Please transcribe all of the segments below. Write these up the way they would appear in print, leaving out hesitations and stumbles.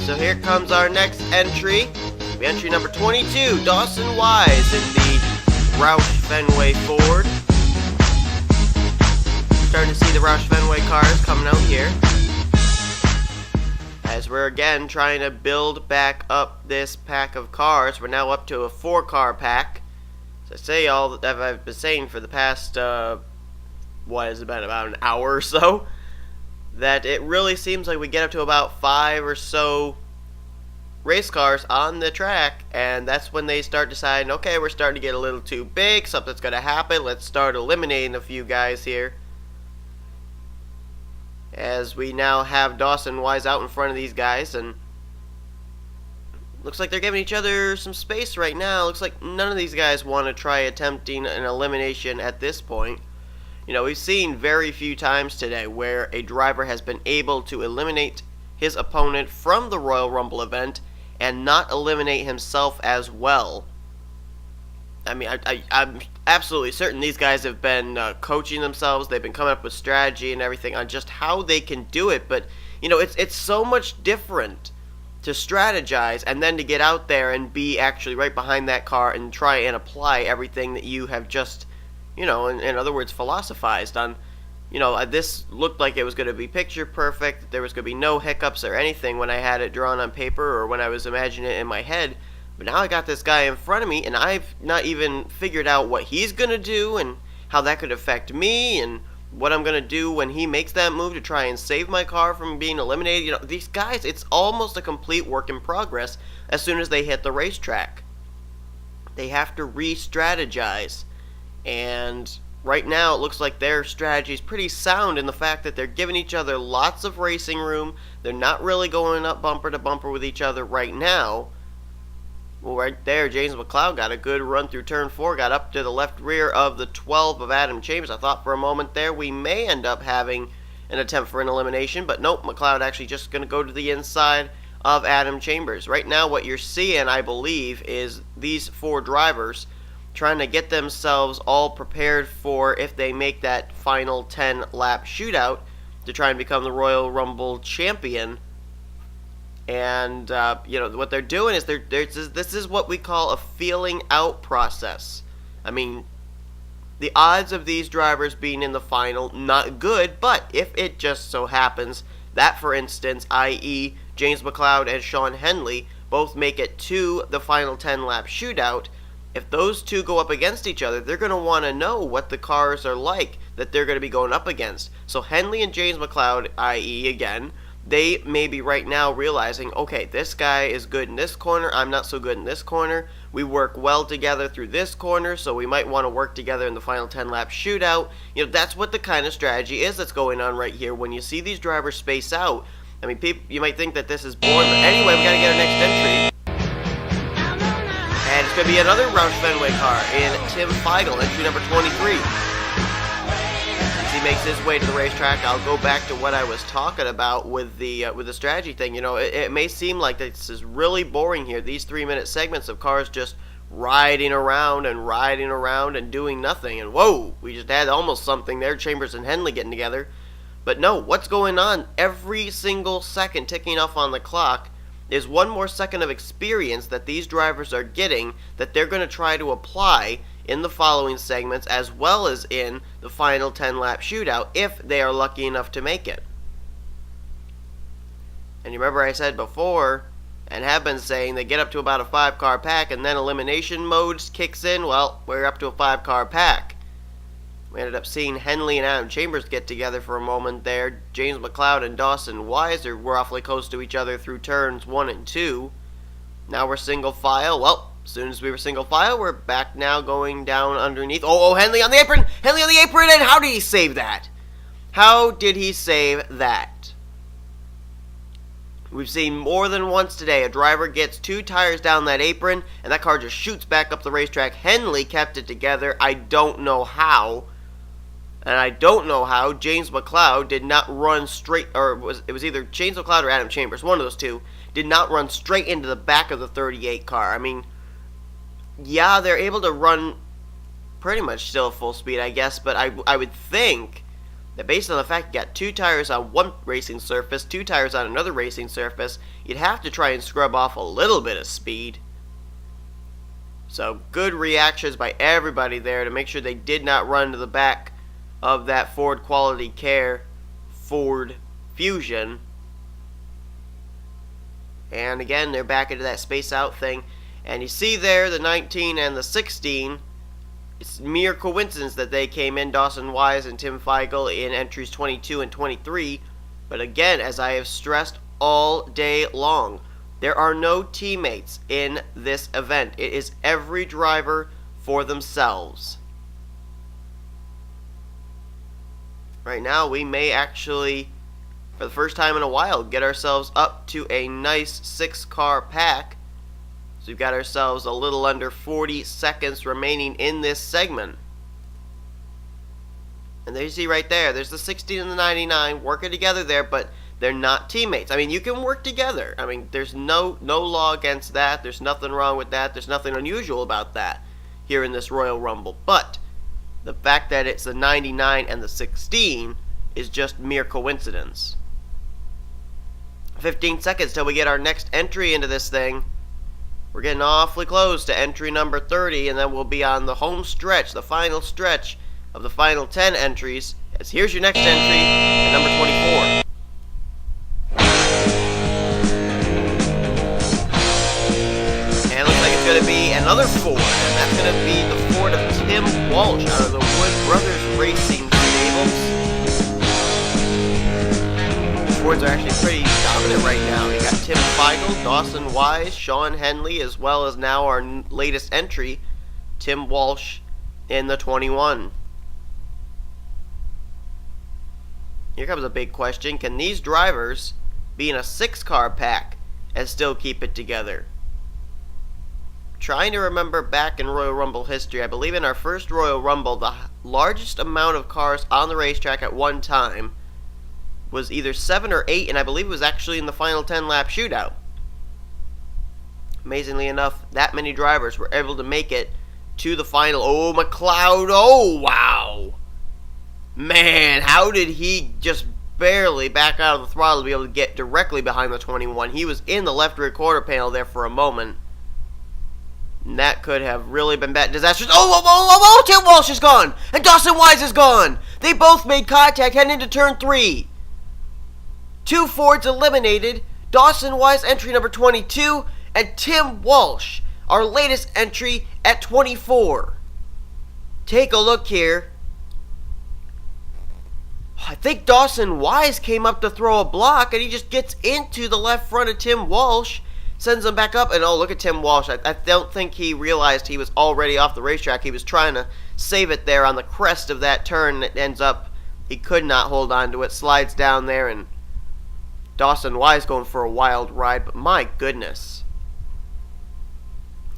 So here comes our next entry. Entry number 22, Dawson Wise in the Roush Fenway Ford. Starting to see the Roush Fenway cars coming out here. As we're again trying to build back up this pack of cars. We're now up to a 4-car pack. As I say all that I've been saying for the past, what has it been, about an hour or so? That it really seems like we get up to about 5 or so race cars on the track, and that's when they start deciding, okay, we're starting to get a little too big, something's going to happen, let's start eliminating a few guys here. As we now have Dawson Wise out in front of these guys, and looks like they're giving each other some space right now. Looks like none of these guys want to try attempting an elimination at this point. You know, we've seen very few times today where a driver has been able to eliminate his opponent from the Royal Rumble event and not eliminate himself as well. I mean, I'm absolutely certain these guys have been coaching themselves. They've been coming up with strategy and everything on just how they can do it. But, you know, it's so much different to strategize and then to get out there and be actually right behind that car and try and apply everything that you have just, you know, in other words, philosophized on. You know, this looked like it was going to be picture perfect. There was going to be no hiccups or anything when I had it drawn on paper or when I was imagining it in my head. But now I got this guy in front of me, and I've not even figured out what he's going to do and how that could affect me and what I'm going to do when he makes that move to try and save my car from being eliminated. You know, these guys, it's almost a complete work in progress as soon as they hit the racetrack. They have to re-strategize, and right now, it looks like their strategy is pretty sound in the fact that they're giving each other lots of racing room. They're not really going up bumper to bumper with each other right now. Well, right there, James McLeod got a good run through turn 4, got up to the left rear of the 12 of Adam Chambers. I thought for a moment there we may end up having an attempt for an elimination, but nope, McLeod actually just going to go to the inside of Adam Chambers. Right now, what you're seeing, I believe, is these 4 drivers trying to get themselves all prepared for if they make that final 10-lap shootout to try and become the Royal Rumble champion. And, you know, what they're doing is this is what we call a feeling out process. I mean, the odds of these drivers being in the final, not good, but if it just so happens that, for instance, i.e. James McLeod and Sean Henley both make it to the final 10-lap shootout, if those two go up against each other, they're going to want to know what the cars are like that they're going to be going up against. So Henley and James McLeod, i.e. again, they may be right now realizing, okay, this guy is good in this corner, I'm not so good in this corner. We work well together through this corner, so we might want to work together in the final 10-lap shootout. You know, that's what the kind of strategy is that's going on right here. When you see these drivers space out, I mean, people, you might think that this is boring, but anyway, we got to get our next entry. And it's going to be another Roush Fenway car in Tim Feigel, entry number 23. As he makes his way to the racetrack, I'll go back to what I was talking about with the strategy thing. You know, it may seem like this is really boring here. These 3-minute segments of cars just riding around and doing nothing. And whoa, we just had almost something there. Chambers and Henley getting together. But no, what's going on? Every single second ticking off on the clock is one more second of experience that these drivers are getting that they're going to try to apply in the following segments as well as in the final 10-lap shootout if they are lucky enough to make it. And you remember I said before, and have been saying, they get up to about a 5-car pack and then elimination mode kicks in. Well, we're up to a 5-car pack. We ended up seeing Henley and Adam Chambers get together for a moment there. James McLeod and Dawson Wise were awfully close to each other through turns 1 and 2. Now we're single file. Well, as soon as we were single file, we're back now going down underneath. Oh, Henley on the apron! Henley on the apron, and how did he save that? How did he save that? We've seen more than once today a driver gets 2 tires down that apron, and that car just shoots back up the racetrack. Henley kept it together. I don't know how. And I don't know how James McLeod did not run straight, or it was either James McLeod or Adam Chambers, one of those two, did not run straight into the back of the 38 car. I mean, yeah, they're able to run pretty much still full speed, I guess, but I would think that based on the fact you got 2 tires on one racing surface, 2 tires on another racing surface, you'd have to try and scrub off a little bit of speed. So good reactions by everybody there to make sure they did not run to the back of that Ford Quality Care Ford Fusion. And again, they're back into that space out thing. And you see there the 19 and the 16. It's mere coincidence that they came in, Dawson Wise and Tim Feigel, in entries 22 and 23. But again, as I have stressed all day long, there are no teammates in this event. It is every driver for themselves. Right now, we may actually, for the first time in a while, get ourselves up to a nice 6-car pack. So we've got ourselves a little under 40 seconds remaining in this segment. And there you see right there, there's the 16 and the 99 working together there, but they're not teammates. I mean, you can work together. I mean, there's no law against that. There's nothing wrong with that. There's nothing unusual about that here in this Royal Rumble. But the fact that it's the 99 and the 16 is just mere coincidence. 15 seconds till we get our next entry into this thing. We're getting awfully close to entry number 30, and then we'll be on the home stretch, the final stretch of the final 10 entries. As here's your next entry at number 24. And it looks like it's going to be another Ford, and that's going to be the Ford of Tim Walsh out of the Wood Brothers Racing Stables. Fords are actually pretty dominant right now. You got Tim Feigel, Dawson Wise, Sean Henley, as well as now our latest entry, Tim Walsh in the 21. Here comes a big question. Can these drivers be in a 6-car pack and still keep it together? Trying to remember back in Royal Rumble history, I believe in our first Royal Rumble, the largest amount of cars on the racetrack at one time was either 7 or 8, and I believe it was actually in the final 10-lap shootout. Amazingly enough, that many drivers were able to make it to the final. Oh, McLeod, oh, wow. Man, how did he just barely back out of the throttle to be able to get directly behind the 21? He was in the left rear quarter panel there for a moment. And that could have really been bad, disastrous. Oh, Tim Walsh is gone, and Dawson Wise is gone. They both made contact heading into turn 3. 2 Fords eliminated, Dawson Wise entry number 22, and Tim Walsh, our latest entry at 24. Take a look here. I think Dawson Wise came up to throw a block, and he just gets into the left front of Tim Walsh, sends him back up, and oh, look at Tim Walsh. I don't think he realized he was already off the racetrack. He was trying to save it there on the crest of that turn, and it ends up, he could not hold on to it, slides down there, and Dawson Wise going for a wild ride, but my goodness.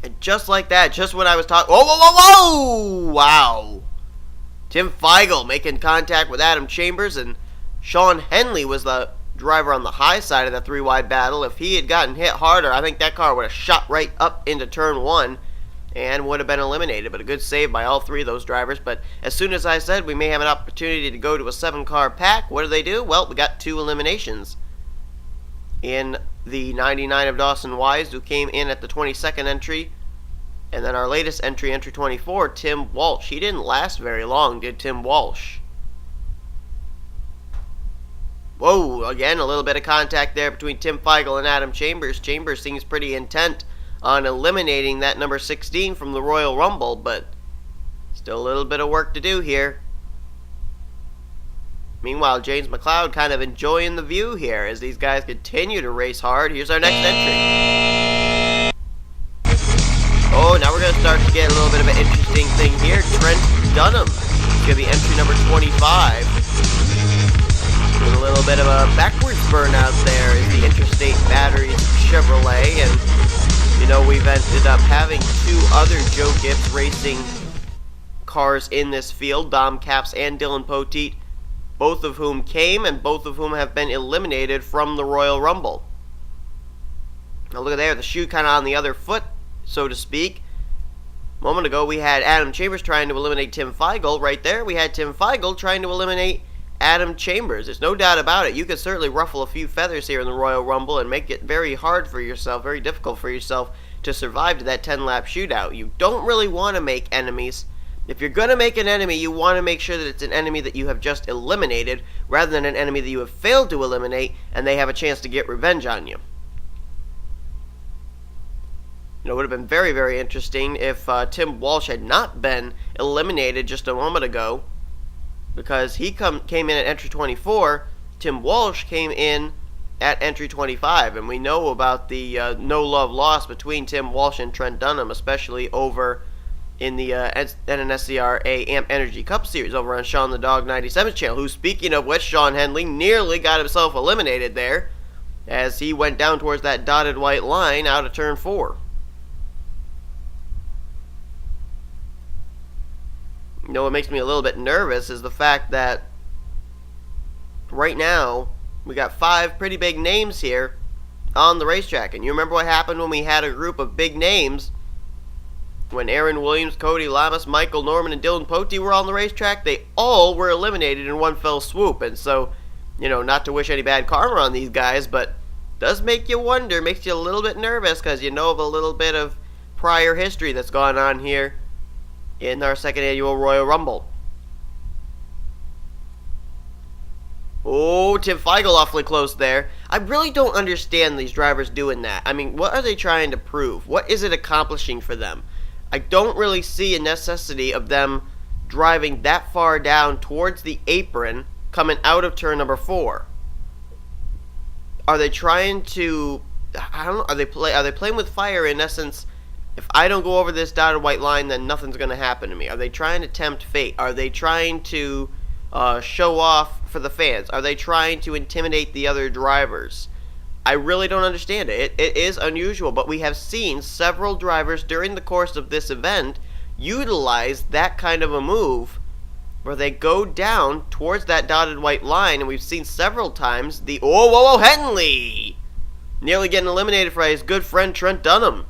And just like that, just when I was talking, whoa, wow. Tim Feigel making contact with Adam Chambers, and Sean Henley was the driver on the high side of the 3-wide battle. If he had gotten hit harder, I think that car would have shot right up into turn 1 and would have been eliminated. But a good save by all 3 of those drivers. But as soon as I said we may have an opportunity to go to a 7-car pack, what do? Well, we got 2 eliminations. In the 99 of Dawson Wise, who came in at the 22nd entry. And then our latest entry, entry 24, Tim Walsh. He didn't last very long, did Tim Walsh? Whoa, again, a little bit of contact there between Tim Feigel and Adam Chambers. Chambers seems pretty intent on eliminating that number 16 from the Royal Rumble, but still a little bit of work to do here. Meanwhile, James McLeod kind of enjoying the view here as these guys continue to race hard. Here's our next entry. Oh, now we're going to start to get a little bit of an interesting thing here. Trent Dunham is going to be entry number 25. Doing a little bit of a backwards burnout there is the Interstate Batteries Chevrolet. And, you know, we've ended up having 2 other Joe Gibbs Racing cars in this field, Dom Capps and Dylan Poteet, both of whom came and both of whom have been eliminated from the Royal Rumble. Now look at there, the shoe kind of on the other foot, so to speak. A moment ago we had Adam Chambers trying to eliminate Tim Feigel. Right there we had Tim Feigel trying to eliminate Adam Chambers. There's no doubt about it. You could certainly ruffle a few feathers here in the Royal Rumble and make it very hard for yourself, very difficult for yourself to survive to that 10-lap shootout. You don't really want to make enemies. If you're going to make an enemy, you want to make sure that it's an enemy that you have just eliminated rather than an enemy that you have failed to eliminate and they have a chance to get revenge on you. You know, it would have been very, very interesting if Tim Walsh had not been eliminated just a moment ago, because he came in at entry 24. Tim Walsh came in at entry 25, and we know about the no love lost between Tim Walsh and Trent Dunham, especially over in the NNSCRA AMP Energy Cup Series over on Sean the Dog 97's channel, who, speaking of which, Sean Henley nearly got himself eliminated there as he went down towards that dotted white line out of turn 4. You know, what makes me a little bit nervous is the fact that right now we got 5 pretty big names here on the racetrack. And you remember what happened when we had a group of big names? When Aaron Williams, Cody Lamas, Michael Norman, and Dylan Pote were on the racetrack, they all were eliminated in one fell swoop. And so, you know, not to wish any bad karma on these guys, but does make you wonder, makes you a little bit nervous, because you know of a little bit of prior history that's gone on here in our second annual Royal Rumble. Oh, Tim Feigel awfully close there. I really don't understand these drivers doing that. I mean, what are they trying to prove? What is it accomplishing for them? I don't really see a necessity of them driving that far down towards the apron coming out of turn number 4. Are they trying to, I don't know, are they playing with fire in essence? If I don't go over this dotted white line, then nothing's going to happen to me. Are they trying to tempt fate? Are they trying to show off for the fans? Are they trying to intimidate the other drivers? I really don't understand it. It is unusual, but we have seen several drivers during the course of this event utilize that kind of a move where they go down towards that dotted white line, and we've seen several times the, Henley! Nearly getting eliminated by his good friend Trent Dunham.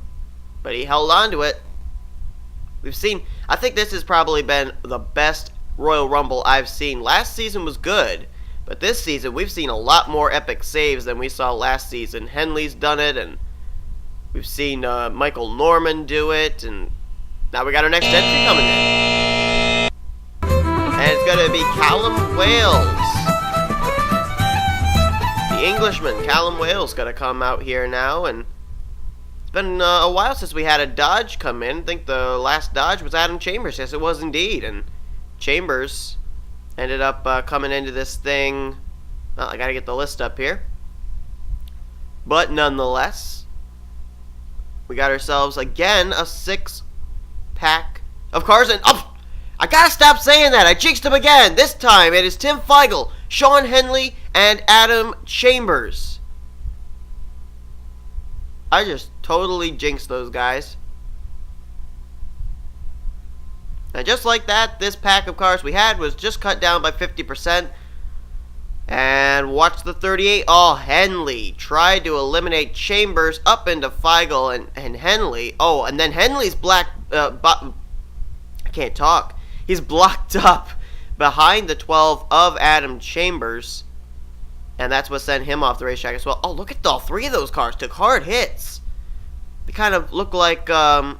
But he held on to it. We've seen, I think this has probably been the best Royal Rumble I've seen. Last season was good, but this season we've seen a lot more epic saves than we saw last season. Henley's done it, and we've seen Michael Norman do it, and now we got our next entry coming in. And it's going to be Callum Wales. The Englishman, Callum Wales, going to come out here now, and been a while since we had a Dodge come in. I think the last Dodge was Adam Chambers. Yes, it was indeed. And Chambers ended up coming into this thing. Well, I gotta get the list up here. But nonetheless, we got ourselves again a 6-pack of cars. And I gotta stop saying that. I jinxed him again. This time it is Tim Feigel, Sean Henley, and Adam Chambers. I just totally jinxed those guys. And just like that, this pack of cars we had was just cut down by 50%. And watch the 38. Oh, Henley tried to eliminate Chambers up into Feigel and Henley. Oh, and then Henley's I can't talk. He's blocked up behind the 12 of Adam Chambers. And that's what sent him off the racetrack as well. Oh, look at all 3 of those cars. Took hard hits. They kind of look like, kind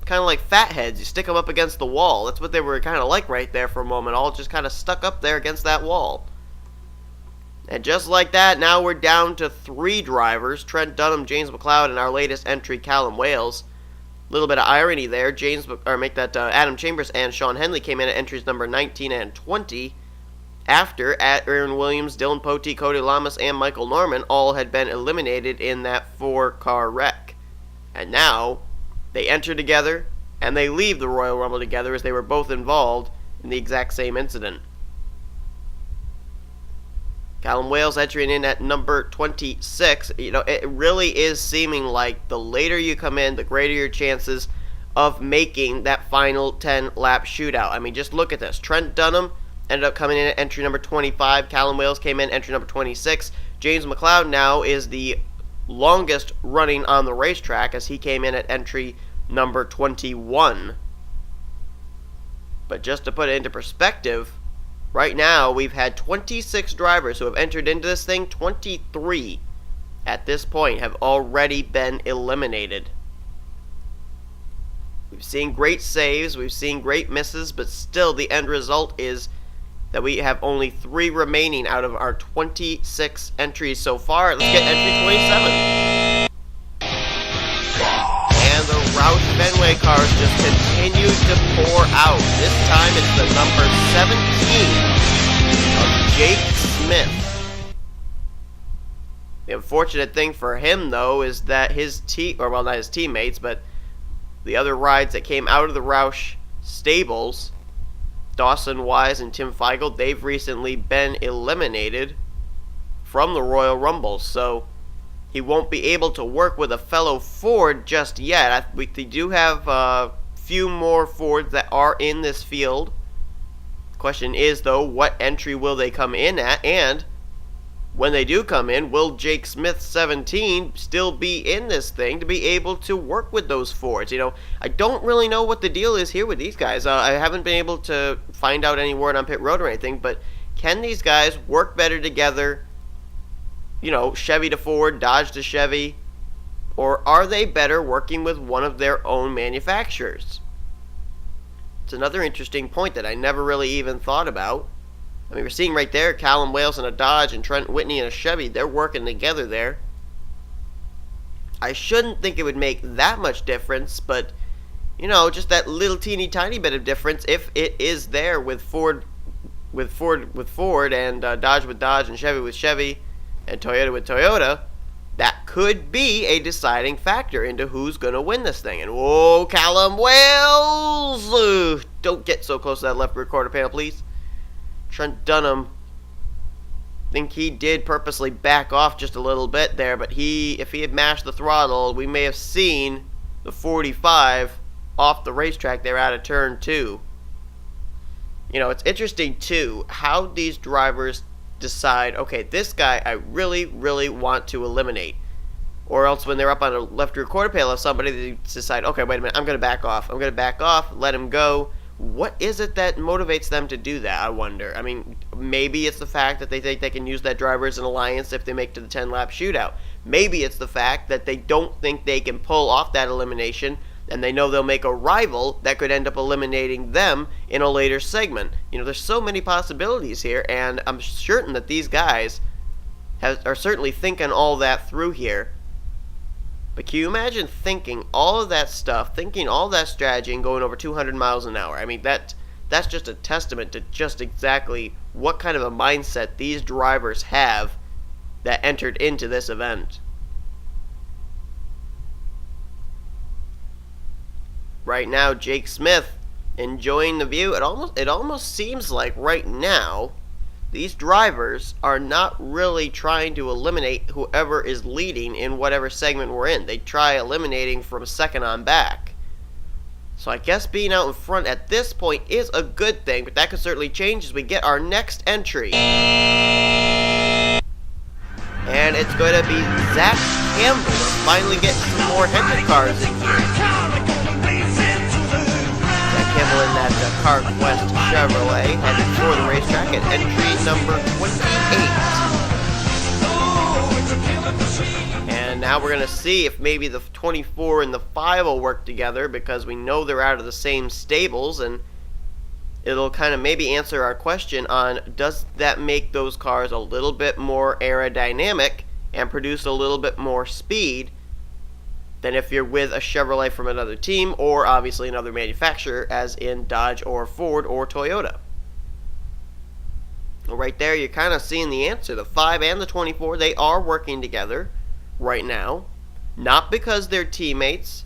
of like fatheads. You stick them up against the wall. That's what they were kind of like right there for a moment. All just kind of stuck up there against that wall. And just like that, now we're down to 3 drivers. Trent Dunham, James McLeod, and our latest entry, Callum Wales. A little bit of irony there. Adam Chambers and Sean Henley came in at entries number 19 and 20. After Aaron Williams, Dylan Pote, Cody Lamas, and Michael Norman all had been eliminated in that 4-car wreck. And now, they enter together, and they leave the Royal Rumble together as they were both involved in the exact same incident. Callum Wales entering in at number 26. You know, it really is seeming like the later you come in, the greater your chances of making that final 10-lap shootout. I mean, just look at this. Trent Dunham ended up coming in at entry number 25. Callum Wales came in entry number 26. James McLeod now is the longest running on the racetrack as he came in at entry number 21. But just to put it into perspective, Right now, we've had 26 drivers who have entered into this thing. 23 at this point have already been eliminated. We've seen great saves, we've seen great misses, but still the end result is that we have only 3 remaining out of our 26 entries so far. Let's get entry 27. And the Roush Fenway cars just continue to pour out. This time it's the number 17 of Jake Smith. The unfortunate thing for him, though, is that his not his teammates, but the other rides that came out of the Roush stables, dawsonwise and feigel, they've recently been eliminated from the Royal Rumble, so he won't be able to work with a fellow Ford just yet. We do have a few more Fords that are in this field. The question is, though, what entry will they come in at, and when they do come in, will Jake Smith 17 still be in this thing to be able to work with those Fords? You know, I don't really know what the deal is here with these guys. I haven't been able to find out any word on pit road or anything, but can these guys work better together? You know, Chevy to Ford, Dodge to Chevy, or are they better working with one of their own manufacturers? It's another interesting point that I never really even thought about. I mean, we're seeing right there Callum Wales in a Dodge and Trent Whitney in a Chevy. They're working together there. I shouldn't think it would make that much difference, but, you know, just that little teeny tiny bit of difference, if it is there with Ford and Dodge with Dodge and Chevy with Chevy and Toyota with Toyota, that could be a deciding factor into who's going to win this thing. And whoa, Callum Wales! Don't get so close to that left rear quarter panel, please. Trent Dunham, I think he did purposely back off just a little bit there, but if he had mashed the throttle, we may have seen the 45 off the racetrack there out of turn 2. You know, it's interesting, too, how these drivers decide, okay, this guy I really, really want to eliminate. Or else when they're up on a left rear quarter panel of somebody, they decide, okay, wait a minute, I'm going to back off, let him go. What is it that motivates them to do that, I wonder? I mean, maybe it's the fact that they think they can use that driver as an alliance if they make to the 10-lap shootout. Maybe it's the fact that they don't think they can pull off that elimination, and they know they'll make a rival that could end up eliminating them in a later segment. You know, there's so many possibilities here, and I'm certain that these guys are certainly thinking all that through here. But can you imagine thinking all of that stuff, thinking all that strategy, and going over 200 miles an hour? I mean, that's just a testament to just exactly what kind of a mindset these drivers have that entered into this event. Right now, Jake Smith enjoying the view. It almost seems like right now these drivers are not really trying to eliminate whoever is leading in whatever segment we're in. They try eliminating from second on back. So I guess being out in front at this point is a good thing, but that could certainly change as we get our next entry. And it's going to be Zach Campbell. We're finally getting some more Hendrick cars in here. Campbell in that CarQuest Chevrolet headed for the racetrack at entry number 28. And now we're going to see if maybe the 24 and the 5 will work together, because we know they're out of the same stables, and it'll kind of maybe answer our question on, does that make those cars a little bit more aerodynamic and produce a little bit more speed than if you're with a Chevrolet from another team, or obviously another manufacturer, as in Dodge or Ford or Toyota. Well, right there, you're kind of seeing the answer. The 5 and the 24, they are working together right now. Not because they're teammates,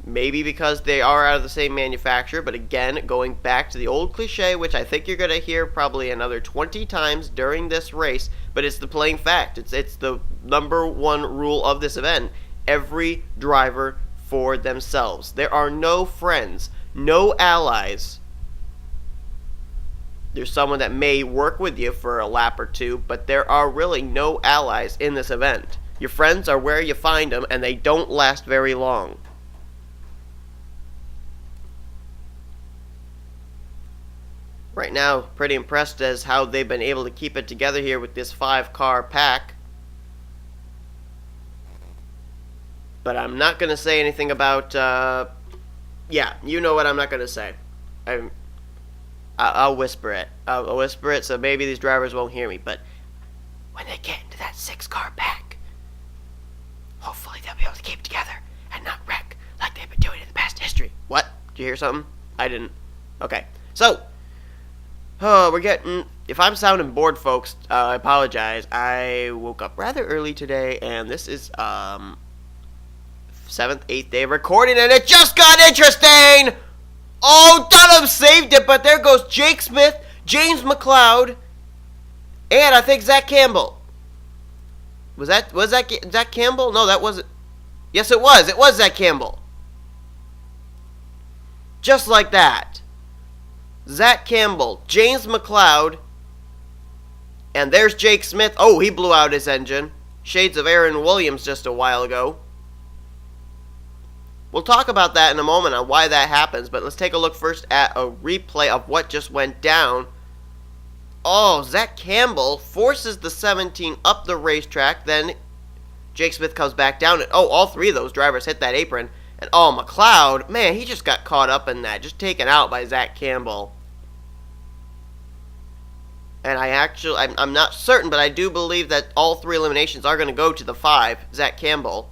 maybe because they are out of the same manufacturer, but again, going back to the old cliche, which I think you're going to hear probably another 20 times during this race, but it's the plain fact. It's the number one rule of this event. Every driver for themselves. There are no friends, no allies. There's someone that may work with you for a lap or two, but there are really no allies in this event. Your friends are where you find them, and they don't last very long. Right now, pretty impressed as how they've been able to keep it together here with this 5-car pack. But I'm not going to say anything about, yeah, you know what I'm not going to say. I'll whisper it. I'll whisper it so maybe these drivers won't hear me. But when they get into that 6-car pack, hopefully they'll be able to keep together and not wreck like they've been doing in the past history. What? Did you hear something? I didn't. Okay. So, we're getting... If I'm sounding bored, folks, I apologize. I woke up rather early today, and this is, 7th, 8th day of recording, and it just got interesting! Oh, Dunham saved it, but there goes Jake Smith, James McLeod, and I think Zach Campbell. Was that Zach Campbell? No, that wasn't. Yes, it was. It was Zach Campbell. Just like that. Zach Campbell, James McLeod, and there's Jake Smith. Oh, he blew out his engine. Shades of Aaron Williams just a while ago. We'll talk about that in a moment on why that happens, but let's take a look first at a replay of what just went down. Oh, Zach Campbell forces the 17 up the racetrack, then Jake Smith comes back down, and oh, all three of those drivers hit that apron, and oh, McLeod, man, he just got caught up in that, just taken out by Zach Campbell. And I'm not certain, but I do believe that all 3 eliminations are going to go to the 5, Zach Campbell.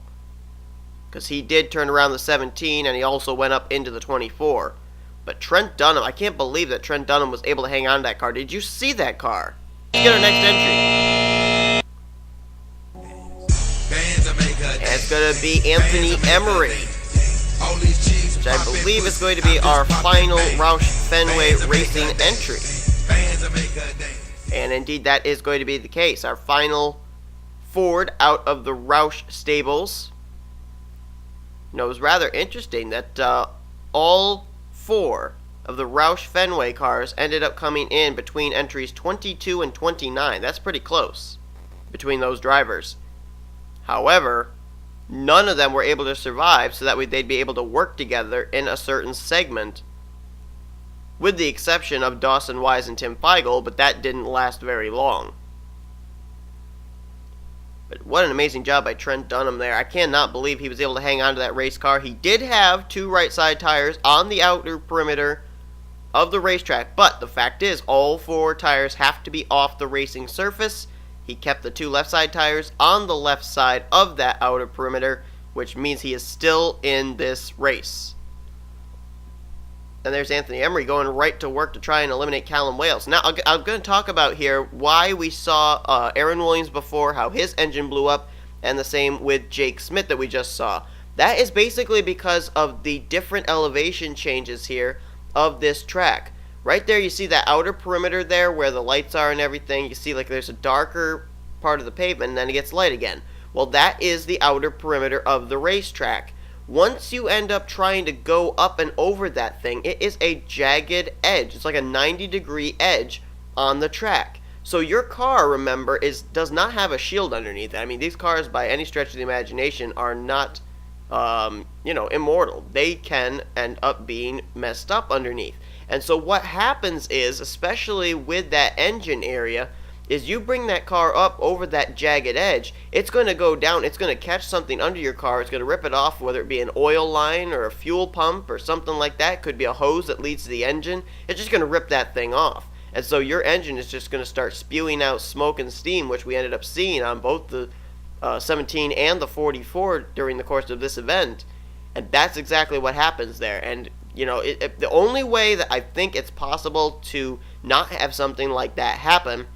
Because he did turn around the 17, and he also went up into the 24. But Trent Dunham, I can't believe that Trent Dunham was able to hang on to that car. Did you see that car? Let's get our next entry. And it's going to be Anthony Emery, which I believe is going to be our final Roush Fenway Racing entry. And indeed, that is going to be the case. Our final Ford out of the Roush stables. You know, it was rather interesting that all 4 of the Roush Fenway cars ended up coming in between entries 22 and 29. That's pretty close between those drivers. However, none of them were able to survive, so that way they'd be able to work together in a certain segment, with the exception of Dawson Wise and Tim Feigel, but that didn't last very long. But what an amazing job by Trent Dunham there. I cannot believe he was able to hang on to that race car. He did have 2 right side tires on the outer perimeter of the racetrack, but the fact is all 4 tires have to be off the racing surface. He kept the 2 left side tires on the left side of that outer perimeter, which means he is still in this race. And there's Anthony Emery going right to work to try and eliminate Callum Wales. Now, I'm going to talk about here why we saw Aaron Williams before, how his engine blew up, and the same with Jake Smith that we just saw. That is basically because of the different elevation changes here of this track. Right there, you see that outer perimeter there where the lights are and everything. You see like there's a darker part of the pavement, and then it gets light again. Well, that is the outer perimeter of the racetrack. Once you end up trying to go up and over that thing, it is a jagged edge. It's like a 90-degree edge on the track. So your car, remember, does not have a shield underneath it. I mean, these cars, by any stretch of the imagination, are not, immortal. They can end up being messed up underneath. And so what happens is, especially with that engine area, is you bring that car up over that jagged edge, it's going to go down, it's going to catch something under your car, it's going to rip it off, whether it be an oil line or a fuel pump or something like that. It could be a hose that leads to the engine. It's just going to rip that thing off. And so your engine is just going to start spewing out smoke and steam, which we ended up seeing on both the 17 and the 44 during the course of this event. And that's exactly what happens there. And, the only way that I think it's possible to not have something like that happen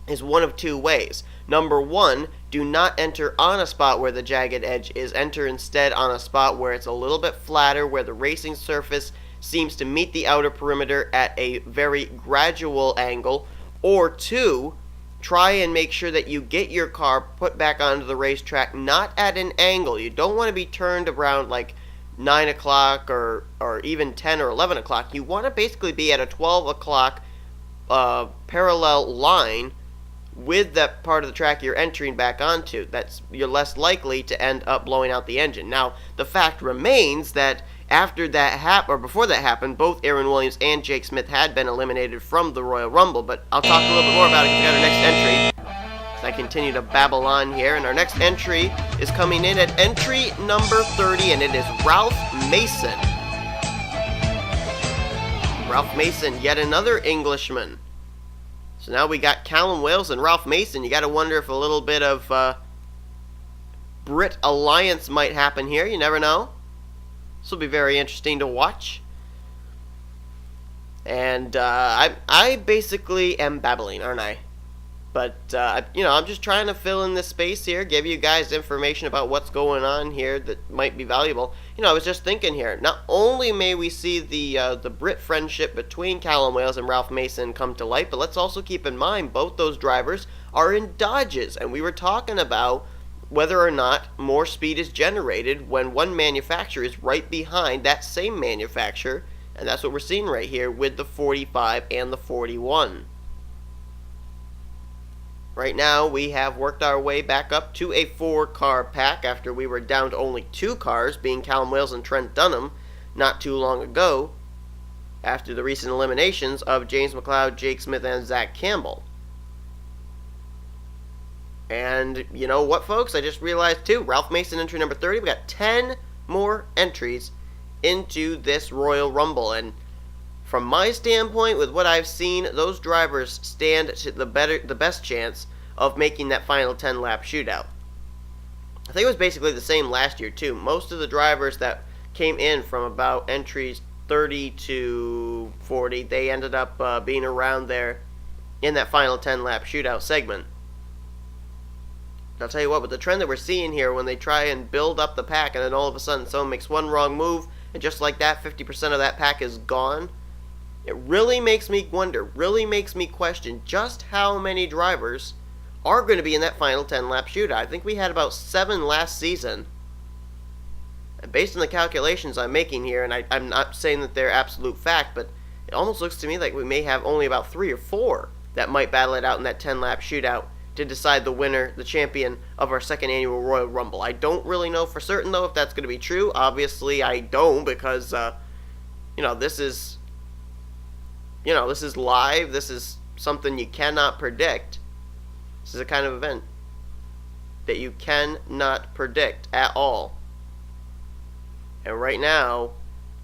is one of 2 ways. Number 1, do not enter on a spot where the jagged edge is. Enter instead on a spot where it's a little bit flatter, where the racing surface seems to meet the outer perimeter at a very gradual angle. Or 2, try and make sure that you get your car put back onto the racetrack not at an angle. You don't want to be turned around like 9 o'clock or even 10 or 11 o'clock. You want to basically be at a 12 o'clock parallel line with that part of the track you're entering back onto. You're less likely to end up blowing out the engine. Now, the fact remains that after that or before that happened, both Aaron Williams and Jake Smith had been eliminated from the Royal Rumble. But I'll talk a little bit more about it because we got our next entry. As I continue to babble on here, and our next entry is coming in at entry number 30, and it is Ralph Mason. Ralph Mason, yet another Englishman. So now we got Callum Wales and Ralph Mason. You got to wonder if a little bit of Brit alliance might happen here. You never know. This will be very interesting to watch. And I basically am babbling, aren't I? But, I'm just trying to fill in this space here, give you guys information about what's going on here that might be valuable. I was just thinking here, not only may we see the Brit friendship between Callum Wales and Ralph Mason come to light, but let's also keep in mind both those drivers are in Dodges, and we were talking about whether or not more speed is generated when one manufacturer is right behind that same manufacturer, and that's what we're seeing right here with the 45 and the 41. Right now, we have worked our way back up to a 4-car pack after we were down to only 2 cars, being Callum Wales and Trent Dunham, not too long ago, after the recent eliminations of James McLeod, Jake Smith, and Zach Campbell. And you know what, folks? I just realized, too, Ralph Mason entry number 30. We got 10 more entries into this Royal Rumble, and from my standpoint, with what I've seen, those drivers stand to the best chance of making that final 10-lap shootout. I think it was basically the same last year, too. Most of the drivers that came in from about entries 30 to 40, they ended up being around there in that final 10-lap shootout segment. I'll tell you what, with the trend that we're seeing here, when they try and build up the pack and then all of a sudden someone makes one wrong move, and just like that, 50% of that pack is gone, it really makes me wonder, really makes me question just how many drivers are going to be in that final 10-lap shootout. I think we had about 7 last season. And based on the calculations I'm making here, and I'm not saying that they're absolute fact, but it almost looks to me like we may have only about 3 or 4 that might battle it out in that 10-lap shootout to decide the winner, the champion of our second annual Royal Rumble. I don't really know for certain, though, if that's going to be true. Obviously, I don't, because, this is... this is live. This is something you cannot predict. This is a kind of event that you cannot predict at all. And right now,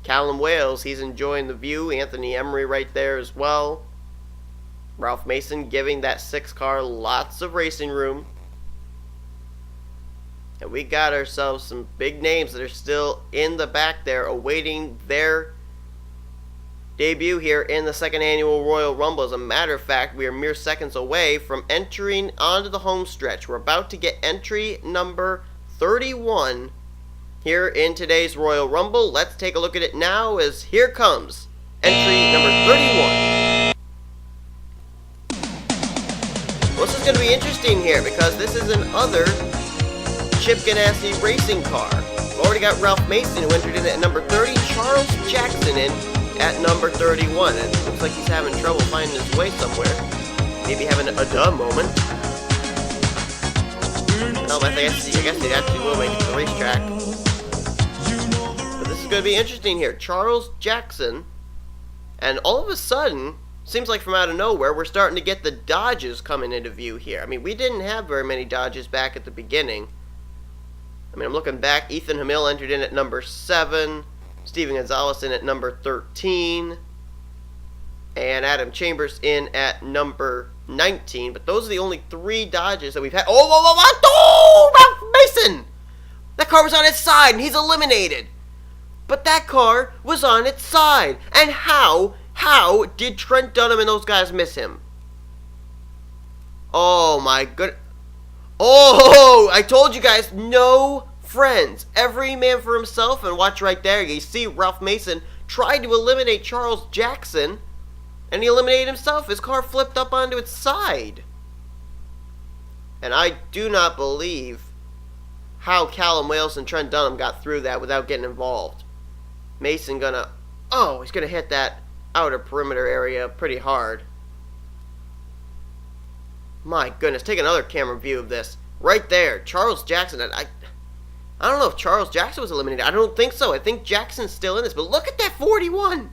Callum Wales, he's enjoying the view. Anthony Emery right there as well. Ralph Mason giving that 6-car lots of racing room. And we got ourselves some big names that are still in the back there awaiting their debut here in the second annual Royal Rumble. As a matter of fact, we are mere seconds away from entering onto the home stretch. We're about to get entry number 31 here in today's Royal Rumble. Let's take a look at it now, as here comes entry number 31. Well, this is going to be interesting here because this is another Chip Ganassi racing car. We've already got Ralph Mason, who entered in at number 30, Charles Jackson in at number 31, and it looks like he's having trouble finding his way somewhere. Maybe having a dumb moment. No, but I guess they actually will make it to the racetrack. But this is going to be interesting here. Charles Jackson, and all of a sudden, seems like from out of nowhere, we're starting to get the Dodges coming into view here. I mean, we didn't have very many Dodges back at the beginning. I mean, I'm looking back. Ethan Hamill entered in at number 7. Steven Gonzalez in at number 13. And Adam Chambers in at number 19. But those are the only 3 Dodges that we've had. Oh, Ralph Mason! That car was on its side, and he's eliminated. But that car was on its side. And how did Trent Dunham and those guys miss him? Oh, my goodness. Oh, I told you guys, no friends. Every man for himself. And watch right there. You see Ralph Mason tried to eliminate Charles Jackson, and he eliminated himself. His car flipped up onto its side. And I do not believe how Callum Wales and Trent Dunham got through that without getting involved. Mason he's gonna hit that outer perimeter area pretty hard. My goodness, take another camera view of this. Right there, Charles Jackson. I don't know if Charles Jackson was eliminated. I don't think so. I think Jackson's still in this. But look at that 41.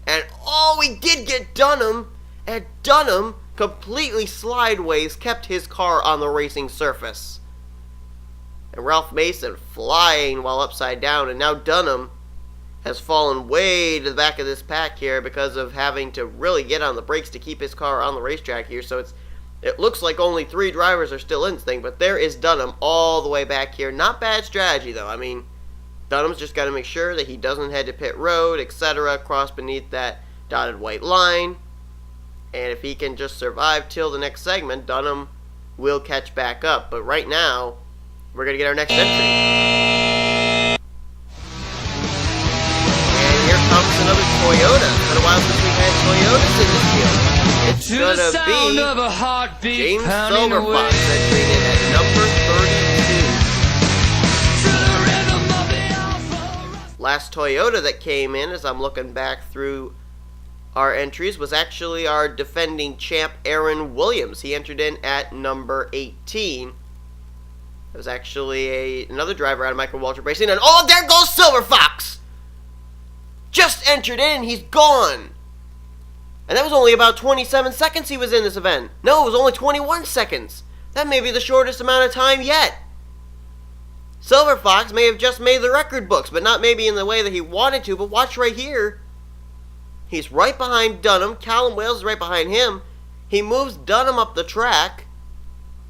And oh, we did get Dunham. And Dunham completely slideways kept his car on the racing surface. And Ralph Mason flying while upside down. And now Dunham has fallen way to the back of this pack here because of having to really get on the brakes to keep his car on the racetrack here. So it looks like only 3 drivers are still in this thing, but there is Dunham all the way back here. Not bad strategy, though. I mean, Dunham's just got to make sure that he doesn't head to pit road, etc., cross beneath that dotted white line. And if he can just survive till the next segment, Dunham will catch back up. But right now, we're going to get our next entry. And here comes another Toyota. It's been a while since we've had Toyotas in this field. It's going to be James Silverfox entering in at number 32. Last Toyota that came in, as I'm looking back through our entries, was actually our defending champ Aaron Williams. He entered in at number 18. It was actually another driver out of Michael Waltrip Racing, and oh, there goes Silverfox! Just entered in, he's gone! And that was only about 27 seconds he was in this event. No, it was only 21 seconds. That may be the shortest amount of time yet. Silverfox may have just made the record books, but not maybe in the way that he wanted to. But watch right here. He's right behind Dunham. Callum Wales is right behind him. He moves Dunham up the track.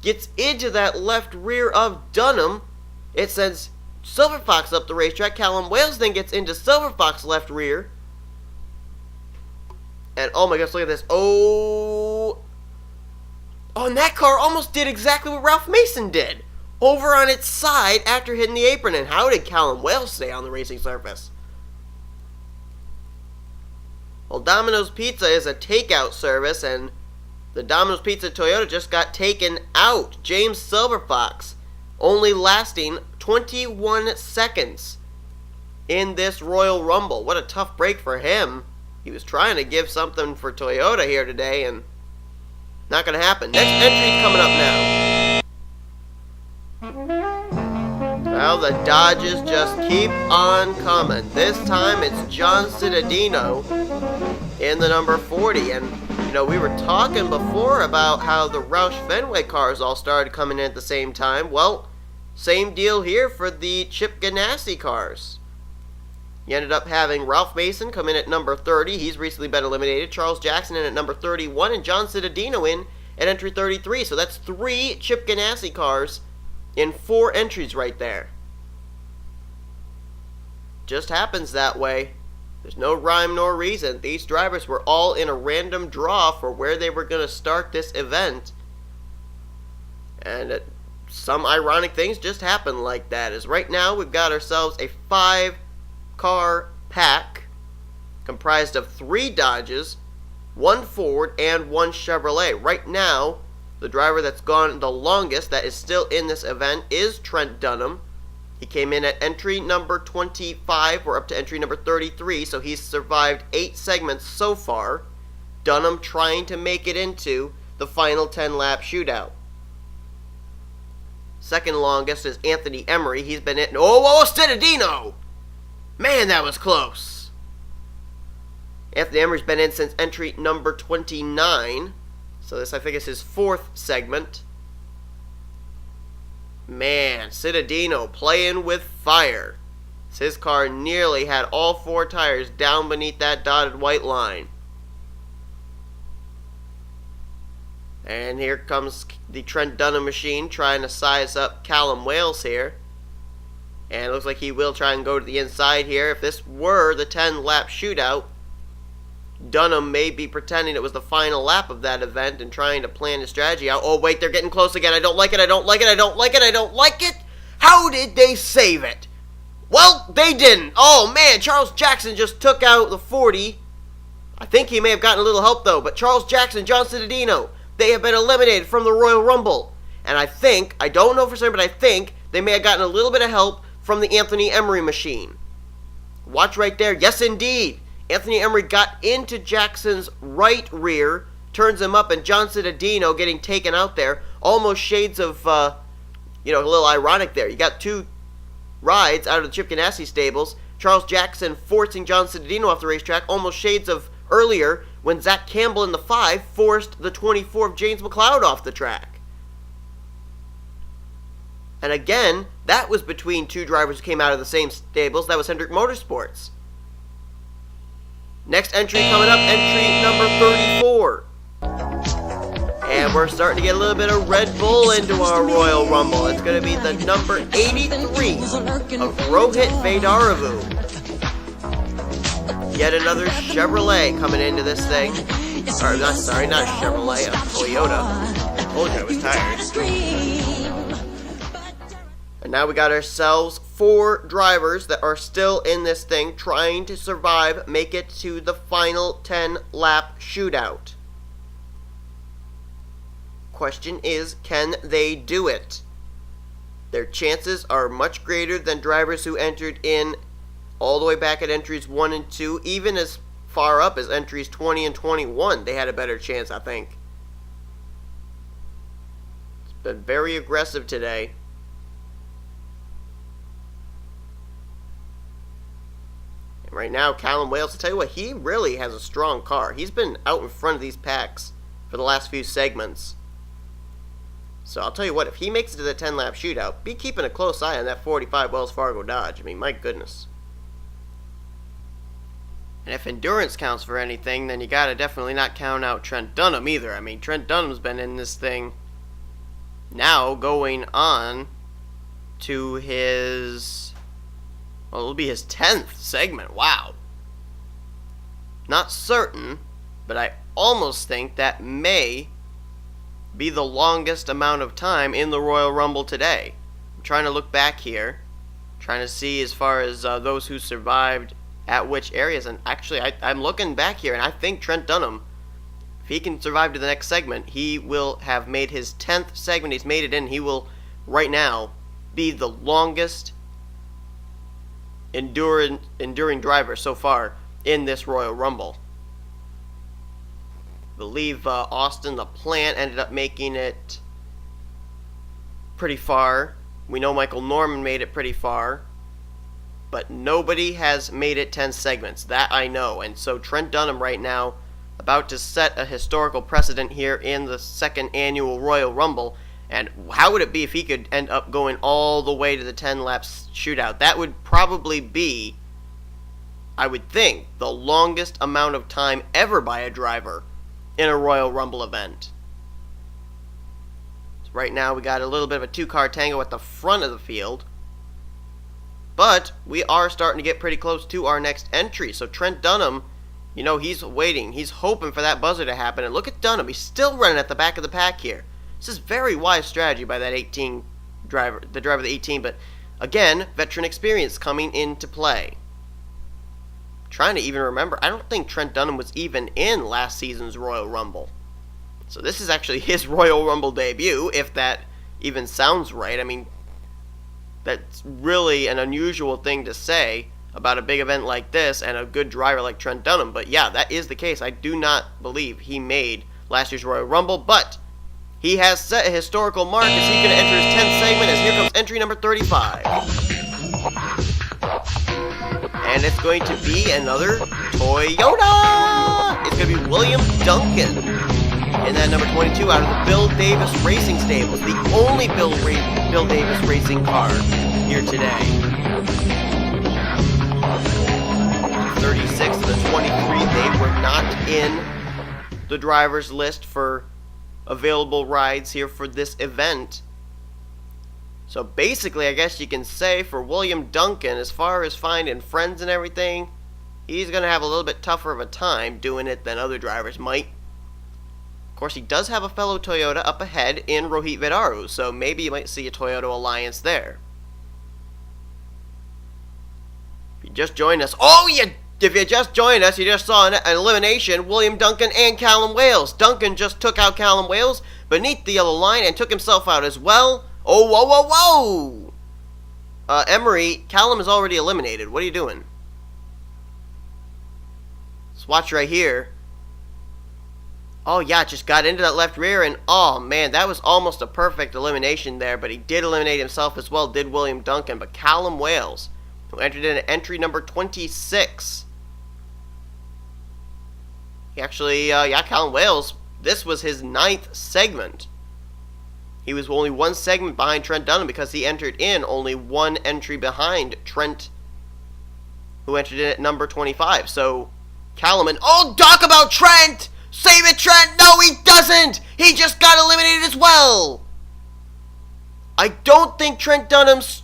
Gets into that left rear of Dunham. It sends Silverfox up the racetrack. Callum Wales then gets into Silverfox's left rear. And oh my gosh, look at this. Oh, and that car almost did exactly what Ralph Mason did. Over on its side after hitting the apron. And how did Callum Wales stay on the racing surface? Well, Domino's Pizza is a takeout service, and the Domino's Pizza Toyota just got taken out. James Silverfox only lasting 21 seconds in this Royal Rumble. What a tough break for him. He was trying to give something for Toyota here today, and not going to happen. Next entry coming up now. Well, the Dodges just keep on coming. This time it's John Cittadino in the number 40. And, you know, we were talking before about how the Roush Fenway cars all started coming in at the same time. Well, same deal here for the Chip Ganassi cars. You ended up having Ralph Mason come in at number 30. He's recently been eliminated. Charles Jackson in at number 31. And John Cittadino in at entry 33. So that's 3 Chip Ganassi cars in 4 entries right there. Just happens that way. There's no rhyme nor reason. These drivers were all in a random draw for where they were going to start this event. And some ironic things just happen like that. As right now we've got ourselves a 5-car pack comprised of 3 Dodges, 1 Ford, and 1 Chevrolet. Right now, the driver that's gone the longest that is still in this event is Trent Dunham. He came in at entry number 25. We're up to entry number 33, so he's survived 8 segments so far. Dunham trying to make it into the final 10-lap shootout. Second longest is Anthony Emery. He's been in... Oh, Cittadino! Man, that was close. Anthony Emery's been in since entry number 29. So this, I think, is his 4th segment. Man, Cittadino playing with fire. His car nearly had all 4 tires down beneath that dotted white line. And here comes the Trent Dunham machine trying to size up Callum Wales here. And it looks like he will try and go to the inside here. If this were the 10-lap shootout, Dunham may be pretending it was the final lap of that event and trying to plan his strategy out. Oh, wait, they're getting close again. I don't like it. I don't like it. I don't like it. I don't like it. How did they save it? Well, they didn't. Oh, man, Charles Jackson just took out the 40. I think he may have gotten a little help, though. But Charles Jackson, John Cittadino, they have been eliminated from the Royal Rumble. And I think, I don't know for certain, but I think they may have gotten a little bit of help from the Anthony Emery machine. Watch right there. Yes, indeed. Anthony Emery got into Jackson's right rear, turns him up, and John Cittadino getting taken out there. Almost shades of, a little ironic there. You got 2 rides out of the Chip Ganassi stables. Charles Jackson forcing John Citadino off the racetrack, almost shades of earlier when Zach Campbell in the 5 forced the 24 of James McLeod off the track. And again, that was between two drivers who came out of the same stables. That was Hendrick Motorsports. Next entry coming up, entry number 34. And we're starting to get a little bit of Red Bull into our Royal Rumble. It's going to be the number 83 of Rohit Vedaravu. Yet another Chevrolet coming into this thing. Or, not Chevrolet, a Toyota. I told you I was tired. And now we got ourselves 4 drivers that are still in this thing trying to survive, make it to the final 10-lap shootout. Question is, can they do it? Their chances are much greater than drivers who entered in all the way back at entries 1 and 2, even as far up as entries 20 and 21. They had a better chance, I think. It's been very aggressive today. And right now, Callum Wales, to tell you what, he really has a strong car. He's been out in front of these packs for the last few segments. So I'll tell you what, if he makes it to the 10-lap shootout, be keeping a close eye on that 45 Wells Fargo Dodge. I mean, my goodness. And if endurance counts for anything, then you gotta definitely not count out Trent Dunham either. I mean, Trent Dunham's been in this thing now going on to his, well, it'll be his 10th segment. Wow. Not certain, but I almost think that may be the longest amount of time in the Royal Rumble today. I'm trying to look back here, trying to see as far as those who survived at which areas, and actually I'm looking back here, and I think Trent Dunham, if he can survive to the next segment, he will have made his 10th segment. He's made it in. He will right now be the longest enduring driver so far in this Royal Rumble. I believe Austin the Plant ended up making it pretty far. We know Michael Norman made it pretty far. But nobody has made it 10 segments. That I know. And so Trent Dunham right now about to set a historical precedent here in the 2nd annual Royal Rumble. And how would it be if he could end up going all the way to the 10-lap shootout? That would probably be, I would think, the longest amount of time ever by a driver in a Royal Rumble event. So right now we got a little bit of a 2-car tango at the front of the field. But we are starting to get pretty close to our next entry. So Trent Dunham, you know, he's waiting. He's hoping for that buzzer to happen. And look at Dunham. He's still running at the back of the pack here. This is very wise strategy by that 18 driver, the driver of the 18. But again, veteran experience coming into play. Trying to even remember, I don't think Trent Dunham was even in last season's Royal Rumble. So this is actually his Royal Rumble debut, if that even sounds right. I mean, that's really an unusual thing to say about a big event like this and a good driver like Trent Dunham. But yeah, that is the case. I do not believe he made last year's Royal Rumble, but he has set a historical mark as he's going to enter his 10th segment, as here comes entry number 35. And it's going to be another Toyota! It's going to be William Duncan in that number 22 out of the Bill Davis Racing Stables. The only Bill Davis Racing car here today. 36 of the 23, they were not in the driver's list for available rides here for this event. So basically, I guess you can say for William Duncan, as far as finding friends and everything, he's going to have a little bit tougher of a time doing it than other drivers might. Of course, he does have a fellow Toyota up ahead in Rohit Vedaravu, so maybe you might see a Toyota alliance there. If you just joined us, if you just joined us, you just saw an elimination, William Duncan and Callum Wales. Duncan just took out Callum Wales beneath the yellow line and took himself out as well. Oh, whoa, whoa, whoa! Emery, Callum is already eliminated. What are you doing? Let's watch right here. Oh yeah, just got into that left rear, and oh man, that was almost a perfect elimination there, but he did eliminate himself as well, did William Duncan. But Callum Wales, who entered in at entry number 26. He actually, Callum Wales, this was his 9th segment. He was only one segment behind Trent Dunham because he entered in only one entry behind Trent, who entered in at number 25. So, Callum, and oh, talk about Trent! Save it, Trent! No, he doesn't! He just got eliminated as well! I don't think Trent Dunham's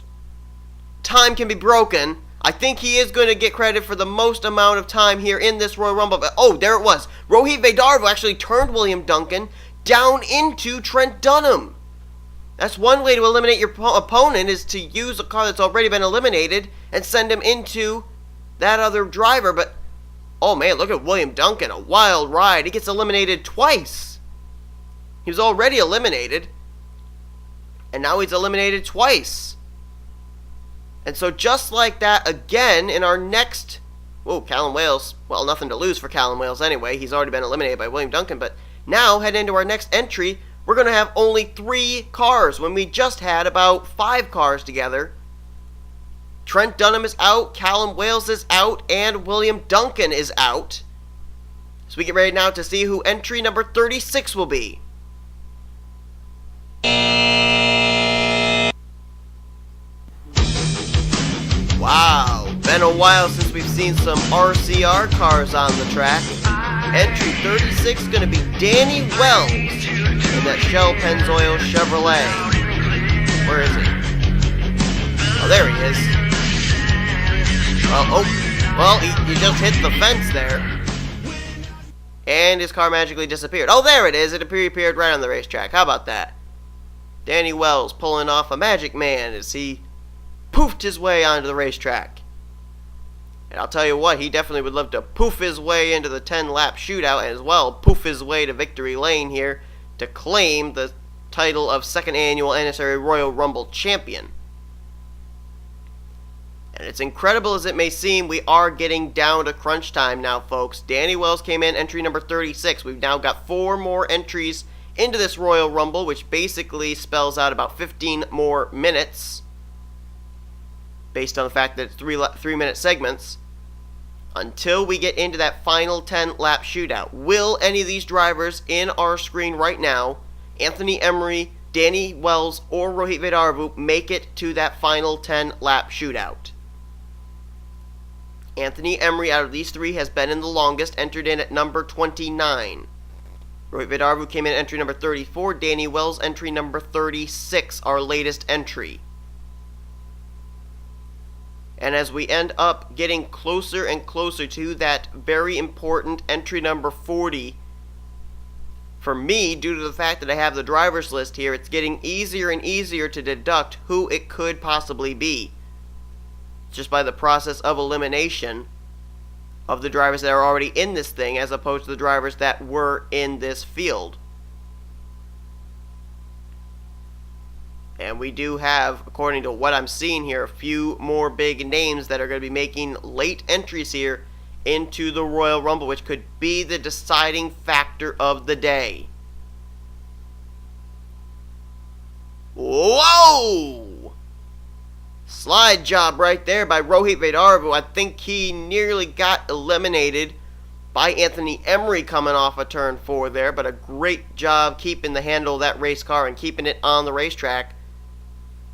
time can be broken. I think he is going to get credit for the most amount of time here in this Royal Rumble. But, oh, there it was. Rohit Vedarvu actually turned William Duncan down into Trent Dunham. That's one way to eliminate your opponent, is to use a car that's already been eliminated and send him into that other driver. But, oh man, look at William Duncan, a wild ride. He gets eliminated twice. He was already eliminated, and now he's eliminated twice. And so just like that, again, in our next... Whoa, Callum Wales. Well, nothing to lose for Callum Wales anyway. He's already been eliminated by William Duncan. But now, heading into our next entry, we're going to have only 3 cars when we just had about 5 cars together. Trent Dunham is out, Callum Wales is out, and William Duncan is out. So we get ready now to see who entry number 36 will be. Wow, been a while since we've seen some RCR cars on the track. Entry 36 is going to be Danny Wells in that Shell Pennzoil Chevrolet. Where is he? Oh, there he is. Well, he just hit the fence there. And his car magically disappeared. Oh, there it is. It appeared right on the racetrack. How about that? Danny Wells pulling off a magic man as he poofed his way onto the racetrack. And I'll tell you what, he definitely would love to poof his way into the 10-lap shootout, and as well poof his way to victory lane here to claim the title of 2nd Annual NNSCRA Royal Rumble Champion. And it's incredible as it may seem, we are getting down to crunch time now, folks. Danny Wells came in entry number 36. We've now got 4 more entries into this Royal Rumble, which basically spells out about 15 more minutes, based on the fact that it's 3-minute segments, until we get into that final 10-lap shootout. Will any of these drivers in our screen right now, Anthony Emery, Danny Wells, or Rohit Vedarvu, make it to that final 10-lap shootout? Anthony Emery, out of these 3, has been in the longest, entered in at number 29. Rohit Vedarvu came in at entry number 34. Danny Wells, entry number 36, our latest entry. And as we end up getting closer and closer to that very important entry number 40, for me, due to the fact that I have the driver's list here, it's getting easier and easier to deduct who it could possibly be, just by the process of elimination of the drivers that are already in this thing, as opposed to the drivers that were in this field. And we do have, according to what I'm seeing here, a few more big names that are going to be making late entries here into the Royal Rumble, which could be the deciding factor of the day. Whoa! Slide job right there by Rohit Vedarvu. I think he nearly got eliminated by Anthony Emery coming off a turn 4 there, but a great job keeping the handle of that race car and keeping it on the racetrack.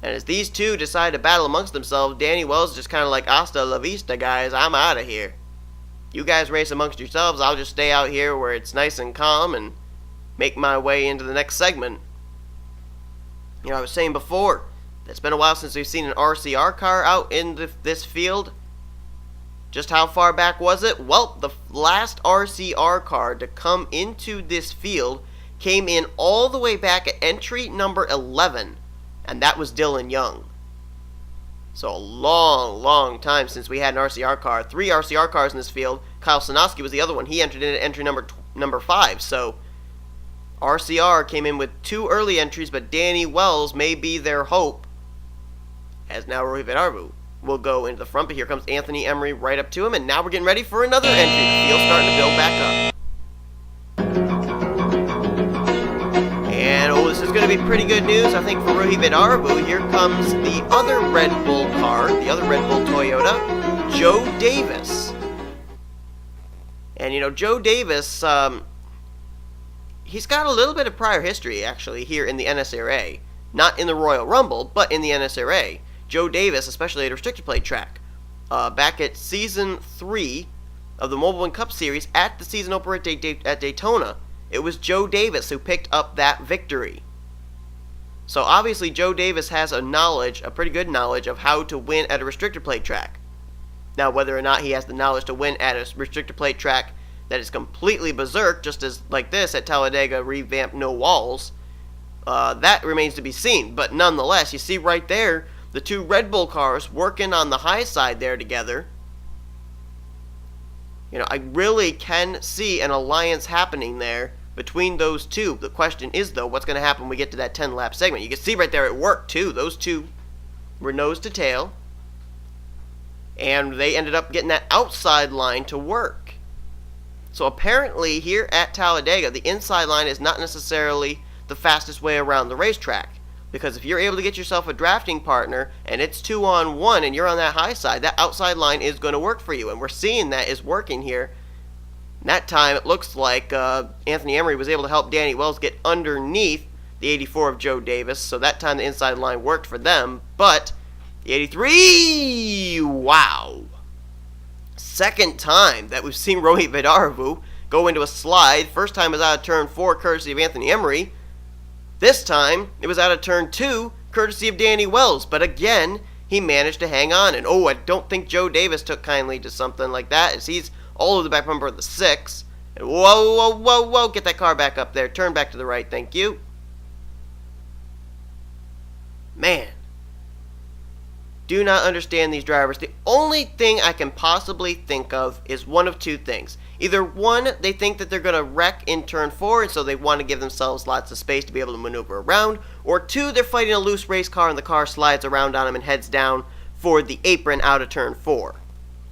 And as these two decide to battle amongst themselves, Danny Wells is just kind of like, hasta la vista, guys, I'm out of here. You guys race amongst yourselves, I'll just stay out here where it's nice and calm and make my way into the next segment. You know, I was saying before, it's been a while since we've seen an RCR car out in this field. Just how far back was it? Well, the last RCR car to come into this field came in all the way back at entry number 11. And that was Dylan Young. So a long, long time since we had an RCR car. 3 RCR cars in this field. Kyle Sinoski was the other one. He entered in at entry number 5. So RCR came in with 2 early entries, but Danny Wells may be their hope, as now Rohit Vedarvu will go into the front. But here comes Anthony Emery right up to him, and now we're getting ready for another entry. The field's starting to build back up. pretty good news, I think, for Rohit Vidarbhu. Here comes the other Red Bull car, the other Red Bull Toyota, Joe Davis. And, you know, Joe Davis, he's got a little bit of prior history, actually, here in the NSCRA. Not in the Royal Rumble, but in the NSCRA. Joe Davis, especially at a restricted plate track. Back at Season 3 of the Mobile One Cup Series at the season opener at Daytona, it was Joe Davis who picked up that victory. So obviously Joe Davis has a pretty good knowledge of how to win at a restricted plate track. Now, whether or not he has the knowledge to win at a restricted plate track that is completely berserk, just as like this at Talladega, revamped no walls, that remains to be seen. But nonetheless, you see right there, the two Red Bull cars working on the high side there together. You know, I really can see an alliance happening there between those two. The question is, though, what's going to happen when we get to that 10-lap segment? You can see right there it worked, too. Those two were nose to tail. And they ended up getting that outside line to work. So apparently here at Talladega, the inside line is not necessarily the fastest way around the racetrack. Because if you're able to get yourself a drafting partner and it's 2-on-1 and you're on that high side, that outside line is going to work for you. And we're seeing that is working here. And that time it looks like Anthony Emery was able to help Danny Wells get underneath the 84 of Joe Davis. So that time the inside line worked for them. But the 83, wow. Second time that we've seen Rohit Vidarbhu go into a slide. First time was out of turn 4, courtesy of Anthony Emery. This time, it was out of turn 2, courtesy of Danny Wells. But again, he managed to hang on. And I don't think Joe Davis took kindly to something like that, as he's all over the back bumper of the 6. And whoa, get that car back up there. Turn back to the right, thank you. Man. Do not understand these drivers. The only thing I can possibly think of is one of two things. Either one, they think that they're going to wreck in turn 4, and so they want to give themselves lots of space to be able to maneuver around. Or 2, they're fighting a loose race car and the car slides around on them and heads down for the apron out of turn 4.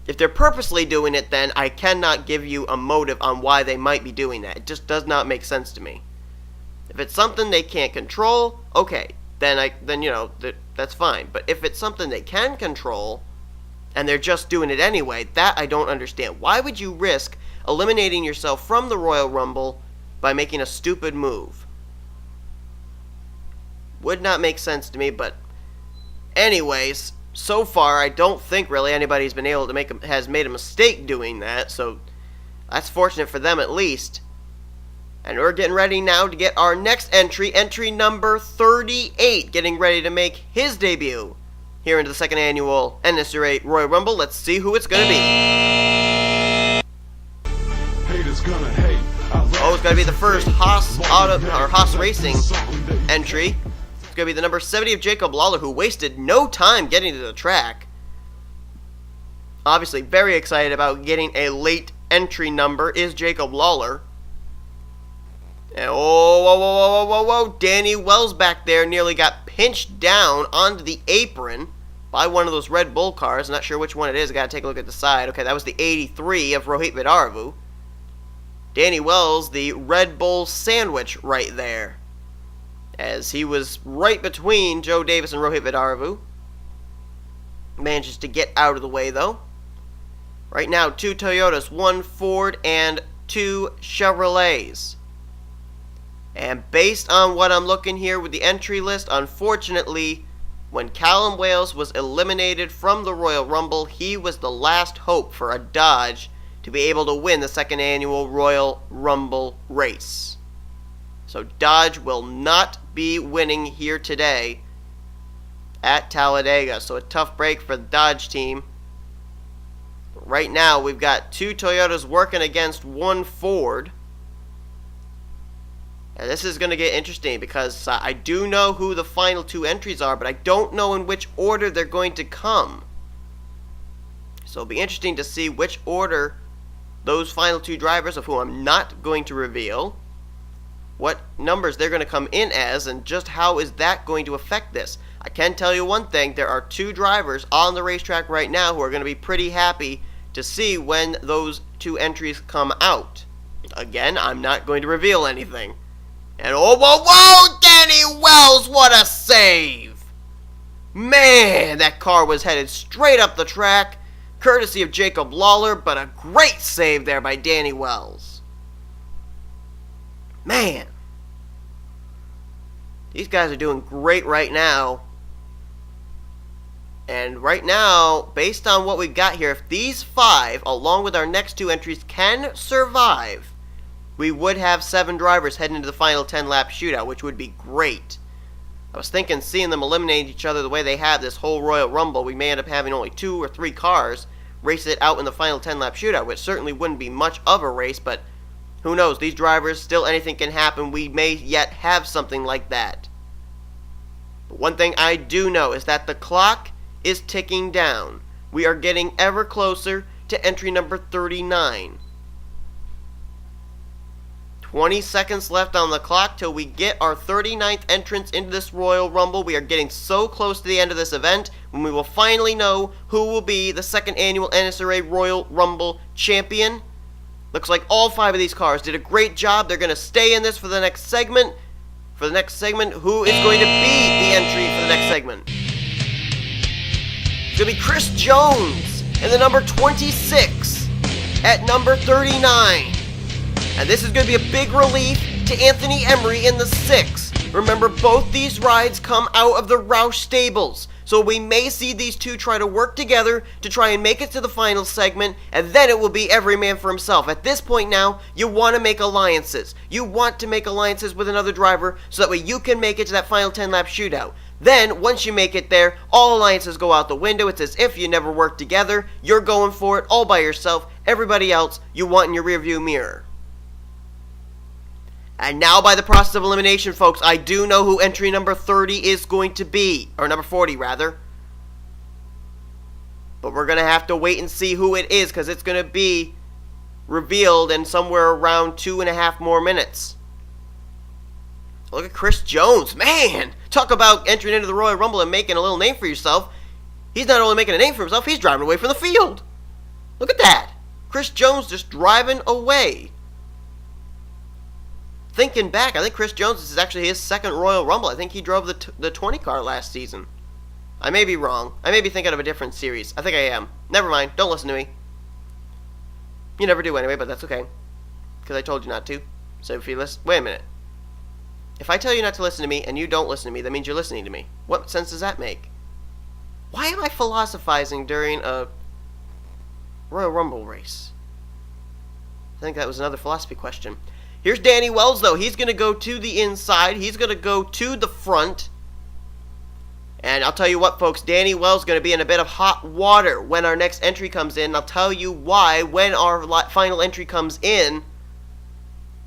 If they're purposely doing it, then I cannot give you a motive on why they might be doing that. It just does not make sense to me. If it's something they can't control, okay, then you know, that's fine. But if it's something they can control, and they're just doing it anyway, that I don't understand. Why would you risk eliminating yourself from the Royal Rumble by making a stupid move? Would not make sense to me, but anyways, so far I don't think really anybody's been able to has made a mistake doing that, so that's fortunate for them at least. And we're getting ready now to get our next entry number 38, getting ready to make his debut here into the second annual NNSCRA Royal Rumble. Let's see who it's going to be. It's going to be the first Haas Racing entry. It's going to be the number 70 of Jacob Lawler, who wasted no time getting to the track. Obviously very excited about getting a late entry number is Jacob Lawler. And whoa, Danny Wells back there nearly got pinched down onto the apron by one of those Red Bull cars. Not sure which one it is. I gotta take a look at the side. Okay, that was the 83 of Rohit Vidarbhu. Danny Wells, the Red Bull sandwich right there, as he was right between Joe Davis and Rohit Vidarbhu. Manages to get out of the way, though. Right now, 2 Toyotas, 1 Ford, and 2 Chevrolets. And based on what I'm looking here with the entry list, unfortunately, when Callum Wales was eliminated from the Royal Rumble, he was the last hope for a Dodge to be able to win the second annual Royal Rumble race. So Dodge will not be winning here today at Talladega. So a tough break for the Dodge team. But right now, we've got 2 Toyotas working against 1 Ford. And this is going to get interesting because I do know who the final 2 entries are, but I don't know in which order they're going to come. So it'll be interesting to see which order those final 2 drivers, of whom I'm not going to reveal, what numbers they're going to come in as, and just how is that going to affect this. I can tell you one thing, there are 2 drivers on the racetrack right now who are going to be pretty happy to see when those 2 entries come out. Again, I'm not going to reveal anything. And whoa, Danny Wales, what a save! Man, that car was headed straight up the track, courtesy of Jacob Lawler, but a great save there by Danny Wales. Man, these guys are doing great right now. And right now, based on what we've got here, if these 5, along with our next 2 entries, can survive, we would have 7 drivers heading into the final 10-lap shootout, which would be great. I was thinking, seeing them eliminate each other the way they have this whole Royal Rumble, we may end up having only 2 or 3 cars race it out in the final 10-lap shootout, which certainly wouldn't be much of a race, but who knows, these drivers, still anything can happen. We may yet have something like that. But one thing I do know is that the clock is ticking down. We are getting ever closer to entry number 39. 20 seconds left on the clock till we get our 39th entrance into this Royal Rumble. We are getting so close to the end of this event when we will finally know who will be the 2nd annual NNSCRA Royal Rumble champion. Looks like all 5 of these cars did a great job. They're going to stay in this for the next segment. For the next segment, who is going to be the entry for the next segment? It's going to be Chris Jones in the number 26 at number 39. And this is going to be a big relief to Anthony Emery in the 6. Remember, both these rides come out of the Roush stables. So we may see these 2 try to work together to try and make it to the final segment, and then it will be every man for himself. At this point now, you want to make alliances. You want to make alliances with another driver so that way you can make it to that final 10-lap shootout. Then, once you make it there, all alliances go out the window. It's as if you never worked together. You're going for it all by yourself. Everybody else you want in your rearview mirror. And now, by the process of elimination, folks, I do know who entry number 30 is going to be. Or number 40, rather. But we're going to have to wait and see who it is, because it's going to be revealed in somewhere around 2.5 more minutes. Look at Chris Jones. Man, talk about entering into the Royal Rumble and making a little name for yourself. He's not only making a name for himself, he's driving away from the field. Look at that. Chris Jones just driving away. Thinking back, I think Chris Jones, this is actually his 2nd Royal Rumble. I think he drove the 20 car last season. I may be wrong. I may be thinking of a different series. I think I am. Never mind. Don't listen to me. You never do anyway, but that's okay. Because I told you not to. So if you listen... Wait a minute. If I tell you not to listen to me and you don't listen to me, that means you're listening to me. What sense does that make? Why am I philosophizing during a Royal Rumble race? I think that was another philosophy question. Here's Danny Wales, though. He's going to go to the inside. He's going to go to the front. And I'll tell you what, folks. Danny Wales is going to be in a bit of hot water when our next entry comes in. I'll tell you why when our final entry comes in.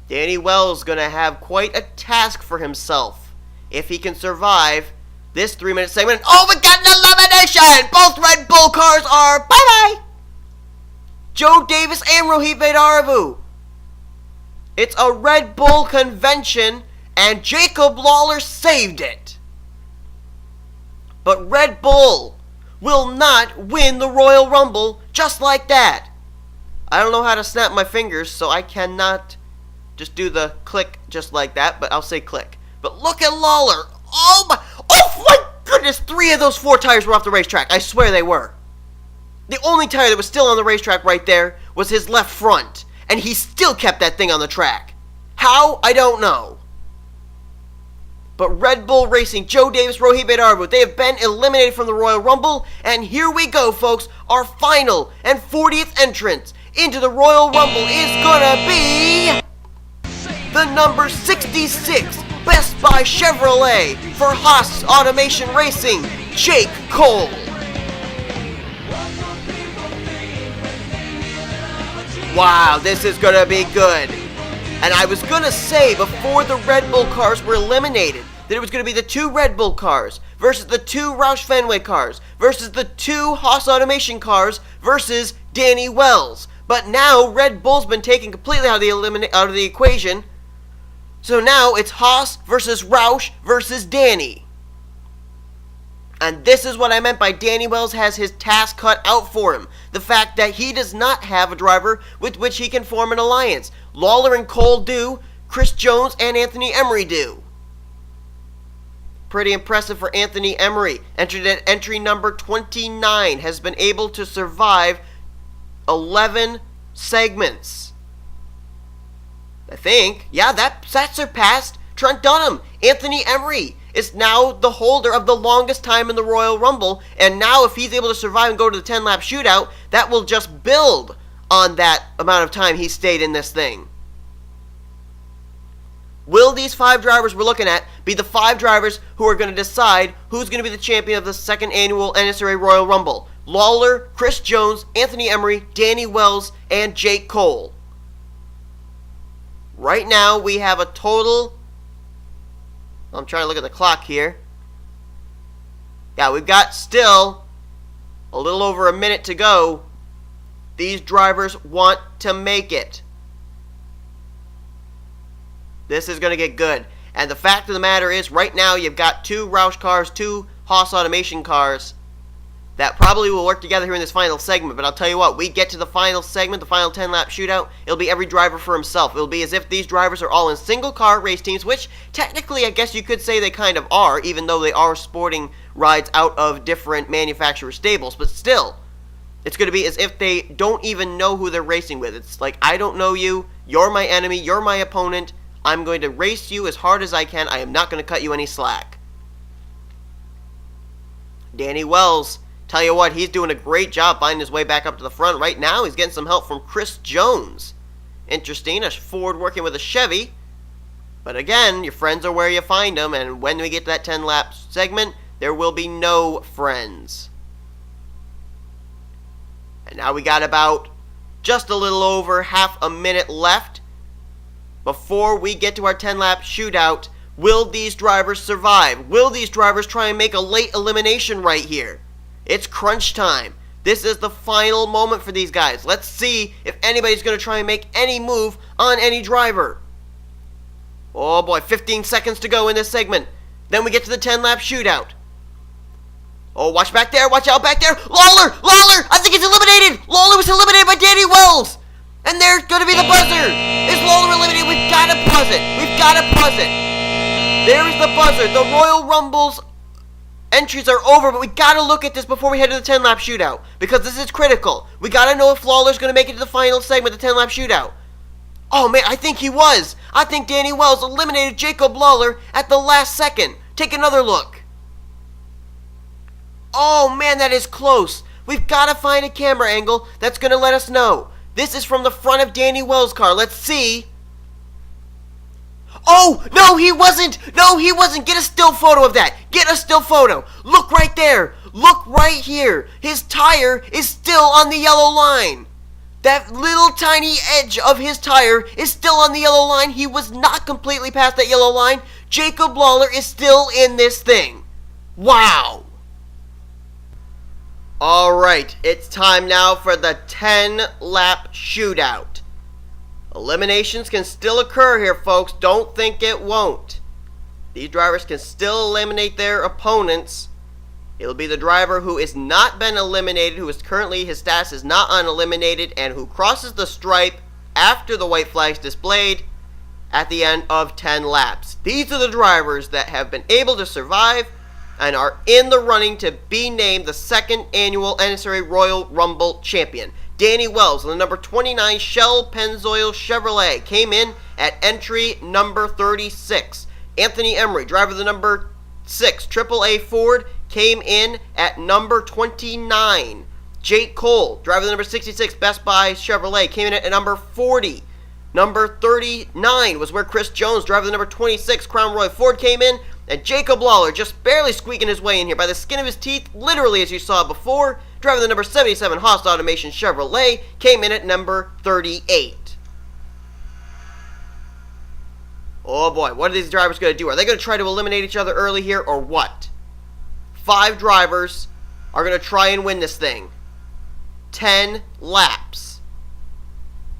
Danny Wales is going to have quite a task for himself if he can survive this 3-minute segment. Oh, we got an elimination! Both Red Bull cars are bye-bye! Joe Davis and Rohit Vedaravu. It's a Red Bull convention, and Jacob Lawler saved it. But Red Bull will not win the Royal Rumble just like that. I don't know how to snap my fingers, so I cannot just do the click just like that, but I'll say click. But look at Lawler. Oh my goodness, 3 of those 4 tires were off the racetrack. I swear they were. The only tire that was still on the racetrack right there was his left front. And he still kept that thing on the track. How? I don't know. But Red Bull Racing, Joe Davis, Rohit Vedaravu, they have been eliminated from the Royal Rumble. And here we go, folks. Our final and 40th entrance into the Royal Rumble is gonna be the number 66 Best Buy Chevrolet for Haas Automation Racing, Jake Cole. Wow, this is going to be good. And I was going to say before the Red Bull cars were eliminated that it was going to be the 2 Red Bull cars versus the 2 Roush Fenway cars versus the 2 Haas Automation cars versus Danny Wales. But now Red Bull's been taken completely out of the equation. So now it's Haas versus Roush versus Danny. And this is what I meant by Danny Wales has his task cut out for him. The fact that he does not have a driver with which he can form an alliance. Lawler and Cole do. Chris Jones and Anthony Emery do. Pretty impressive for Anthony Emery. Entered at entry number 29. Has been able to survive 11 segments. I think. Yeah, that surpassed Trent Dunham. Anthony Emery is now the holder of the longest time in the Royal Rumble. And now if he's able to survive and go to the 10-lap shootout, that will just build on that amount of time he stayed in this thing. Will these 5 drivers we're looking at be the 5 drivers who are going to decide who's going to be the champion of the 2nd annual NNSCRA Royal Rumble? Lawler, Chris Jones, Anthony Emery, Danny Wells, and Jake Cole. Right now we have a total... I'm trying to look at the clock here. Yeah, we've got still a little over a minute to go. These drivers want to make it. This is going to get good. And the fact of the matter is, right now you've got 2 Roush cars, 2 Haas Automation cars that probably will work together here in this final segment. But I'll tell you what, we get to the final segment, the final 10-lap shootout, it'll be every driver for himself. It'll be as if these drivers are all in single-car race teams, which technically I guess you could say they kind of are, even though they are sporting rides out of different manufacturer stables. But still, it's going to be as if they don't even know who they're racing with. It's like, I don't know you, you're my enemy, you're my opponent, I'm going to race you as hard as I can, I am not going to cut you any slack. Danny Wells, tell you what, he's doing a great job finding his way back up to the front. Right now, he's getting some help from Chris Jones. Interesting, a Ford working with a Chevy. But again, your friends are where you find them, and when we get to that 10-lap segment, there will be no friends. And now we got about just a little over half a minute left before we get to our 10-lap shootout. Will these drivers survive? Will these drivers try and make a late elimination right here? It's crunch time. This is the final moment for these guys. Let's see if anybody's going to try and make any move on any driver. Oh boy, 15 seconds to go in this segment. Then we get to the 10-lap shootout. Oh, watch back there. Watch out back there. Lawler! I think he's eliminated. Lawler was eliminated by Danny Wells. And there's going to be the buzzer. Is Lawler eliminated? We've got to buzz it. There is the buzzer. The Royal Rumble's entries are over, but we got to look at this before we head to the 10-lap shootout, because this is critical. We got to know if Lawler's going to make it to the final segment, the 10-lap shootout. Oh, man, I think he was. I think Danny Wells eliminated Jacob Lawler at the last second. Take another look. Oh, man, that is close. We've got to find a camera angle that's going to let us know. This is from the front of Danny Wells' car. Let's see. Oh, no, he wasn't. Get a still photo of that. Get a still photo. Look right there. Look right here. His tire is still on the yellow line. That little tiny edge of his tire is still on the yellow line. He was not completely past that yellow line. Jacob Lawler is still in this thing. Wow. Alright, it's time now for the 10-lap shootout. Eliminations can still occur here, folks. Don't think it won't. These drivers can still eliminate their opponents. It'll be the driver who has not been eliminated, who is currently, his status is not uneliminated, and who crosses the stripe after the white flag's displayed at the end of 10 laps. These are the drivers that have been able to survive and are in the running to be named the 2nd annual NNSCRA Royal Rumble champion. Danny Wells on the number 29 Shell Pennzoil Chevrolet came in at entry number 36. Anthony Emery, driver of the number 6 AAA Ford, came in at number 29. Jake Cole, driver of the number 66 Best Buy Chevrolet, came in at number 40. Number 39 was where Chris Jones, driver of the number 26 Crown Royal Ford, came in. And Jacob Lawler, just barely squeaking his way in here by the skin of his teeth, literally as you saw before, driver of the number 77 Haas Automation Chevrolet, came in at number 38. Oh boy, what are these drivers going to do? Are they going to try to eliminate each other early here, or what? 5 drivers are going to try and win this thing. 10 laps.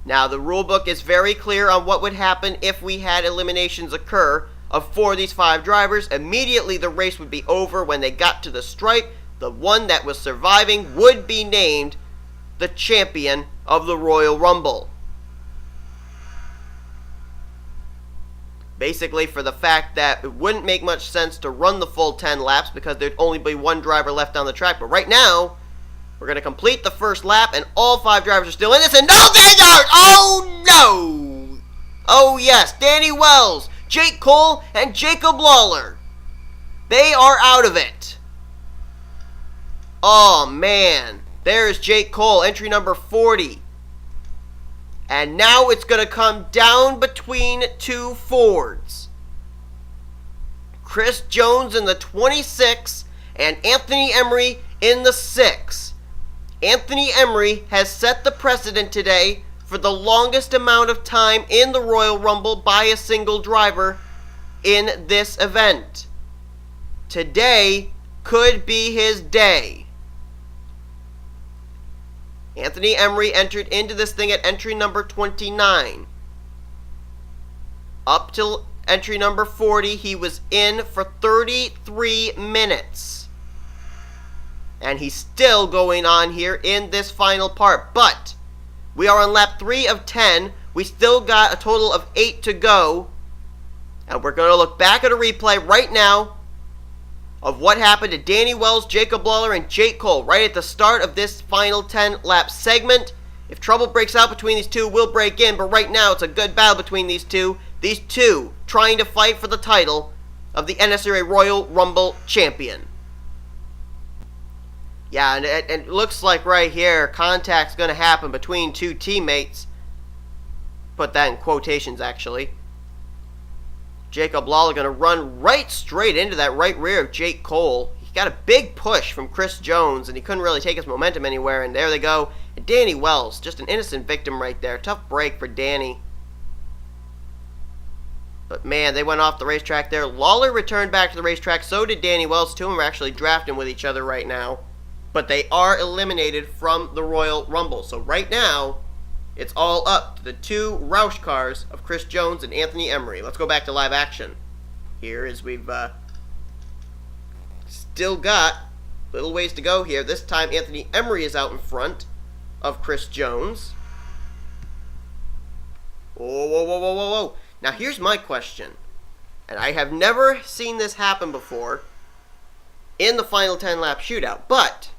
Now, the rulebook is very clear on what would happen if we had eliminations occur of 4 of these 5 drivers. Immediately the race would be over when they got to the stripe. The one that was surviving would be named the champion of the Royal Rumble. Basically for the fact that it wouldn't make much sense to run the full 10 laps because there'd only be one driver left on the track. But right now, we're going to complete the first lap, and all 5 drivers are still in this, and no, they aren't! Oh, no! Oh, yes, Danny Wells, Jake Cole, and Jacob Lawler. They are out of it. Oh, man. There's Jake Cole, entry number 40. And now it's going to come down between 2 Fords. Chris Jones in the 26 and Anthony Emery in the 6. Anthony Emery has set the precedent today for the longest amount of time in the Royal Rumble by a single driver in this event. Today could be his day. Anthony Emery entered into this thing at entry number 29. Up till entry number 40, he was in for 33 minutes. And he's still going on here in this final part. But we are on lap 3 of 10. We still got a total of 8 to go. And we're going to look back at a replay right now of what happened to Danny Wells, Jacob Lawler, and Jake Cole right at the start of this final 10-lap segment. If trouble breaks out between these two, we'll break in. But right now, it's a good battle between these two. These two trying to fight for the title of the NNSCRA Royal Rumble Champion. Yeah, and it looks like right here, contact's going to happen between 2 teammates. Put that in quotations, actually. Jacob Lawler going to run right straight into that right rear of Jake Cole. He got a big push from Chris Jones, and he couldn't really take his momentum anywhere, and there they go. And Danny Wells, just an innocent victim right there. Tough break for Danny. But man, they went off the racetrack there. Lawler returned back to the racetrack, so did Danny Wells. 2 of them are actually drafting with each other right now. But they are eliminated from the Royal Rumble. So right now, it's all up to the 2 Roush cars of Chris Jones and Anthony Emery. Let's go back to live action here as we've still got little ways to go here. This time, Anthony Emery is out in front of Chris Jones. Whoa, whoa, whoa, whoa, whoa, whoa. Now, here's my question. And I have never seen this happen before in the final 10-lap shootout. But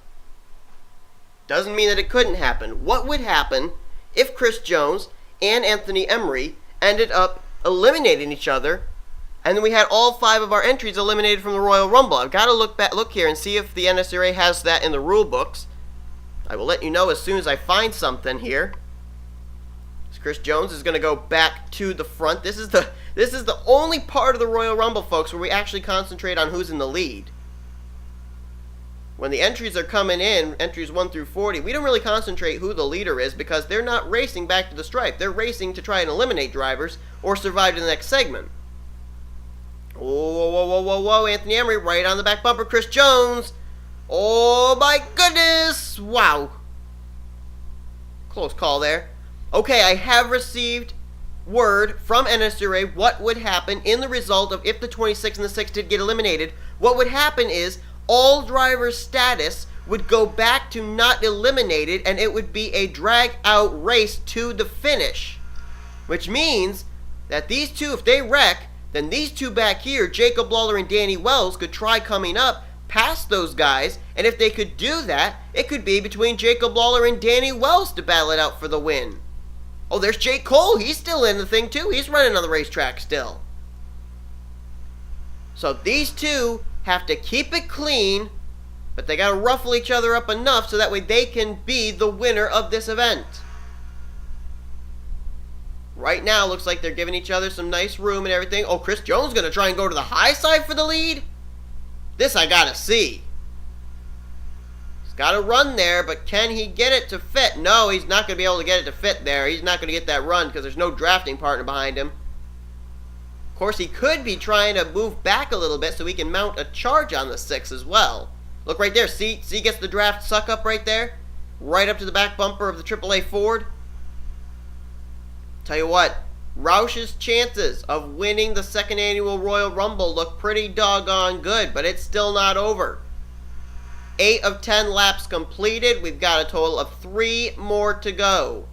doesn't mean that it couldn't happen. What would happen if Chris Jones and Anthony Emery ended up eliminating each other, and then we had all 5 of our entries eliminated from the Royal Rumble? I've got to look here and see if the NNSCRA has that in the rule books. I will let you know as soon as I find something here. Chris Jones is going to go back to the front. This is the only part of the Royal Rumble, folks, where we actually concentrate on who's in the lead. When the entries are coming in, entries 1 through 40, we don't really concentrate who the leader is because they're not racing back to the stripe. They're racing to try and eliminate drivers or survive to the next segment. Whoa, whoa, whoa, whoa, whoa. Anthony Emery right on the back bumper. Chris Jones. Oh, my goodness. Wow. Close call there. Okay, I have received word from NNSCRA what would happen in the result of if the 26 and the 6 did get eliminated. What would happen is all drivers' status would go back to not eliminated, and it would be a drag-out race to the finish. Which means that these two, if they wreck, then these two back here, Jacob Lawler and Danny Wells, could try coming up past those guys, and if they could do that, it could be between Jacob Lawler and Danny Wells to battle it out for the win. Oh, there's Jake Cole. He's still in the thing, too. He's running on the racetrack still. So these two have to keep it clean, but they got to ruffle each other up enough so that way they can be the winner of this event. Right now, looks like they're giving each other some nice room and everything. Oh, Chris Jones going to try and go to the high side for the lead? This I got to see. He's got to run there, but can he get it to fit? No, he's not going to be able to get it to fit there. He's not going to get that run because there's no drafting partner behind him. Of course, he could be trying to move back a little bit so he can mount a charge on the 6 as well. Look right there. See gets the draft suck up right there? Right up to the back bumper of the AAA Ford. Tell you what, Roush's chances of winning the 2nd annual Royal Rumble look pretty doggone good, but it's still not over. 8 of 10 laps completed. We've got a total of 3 more to go.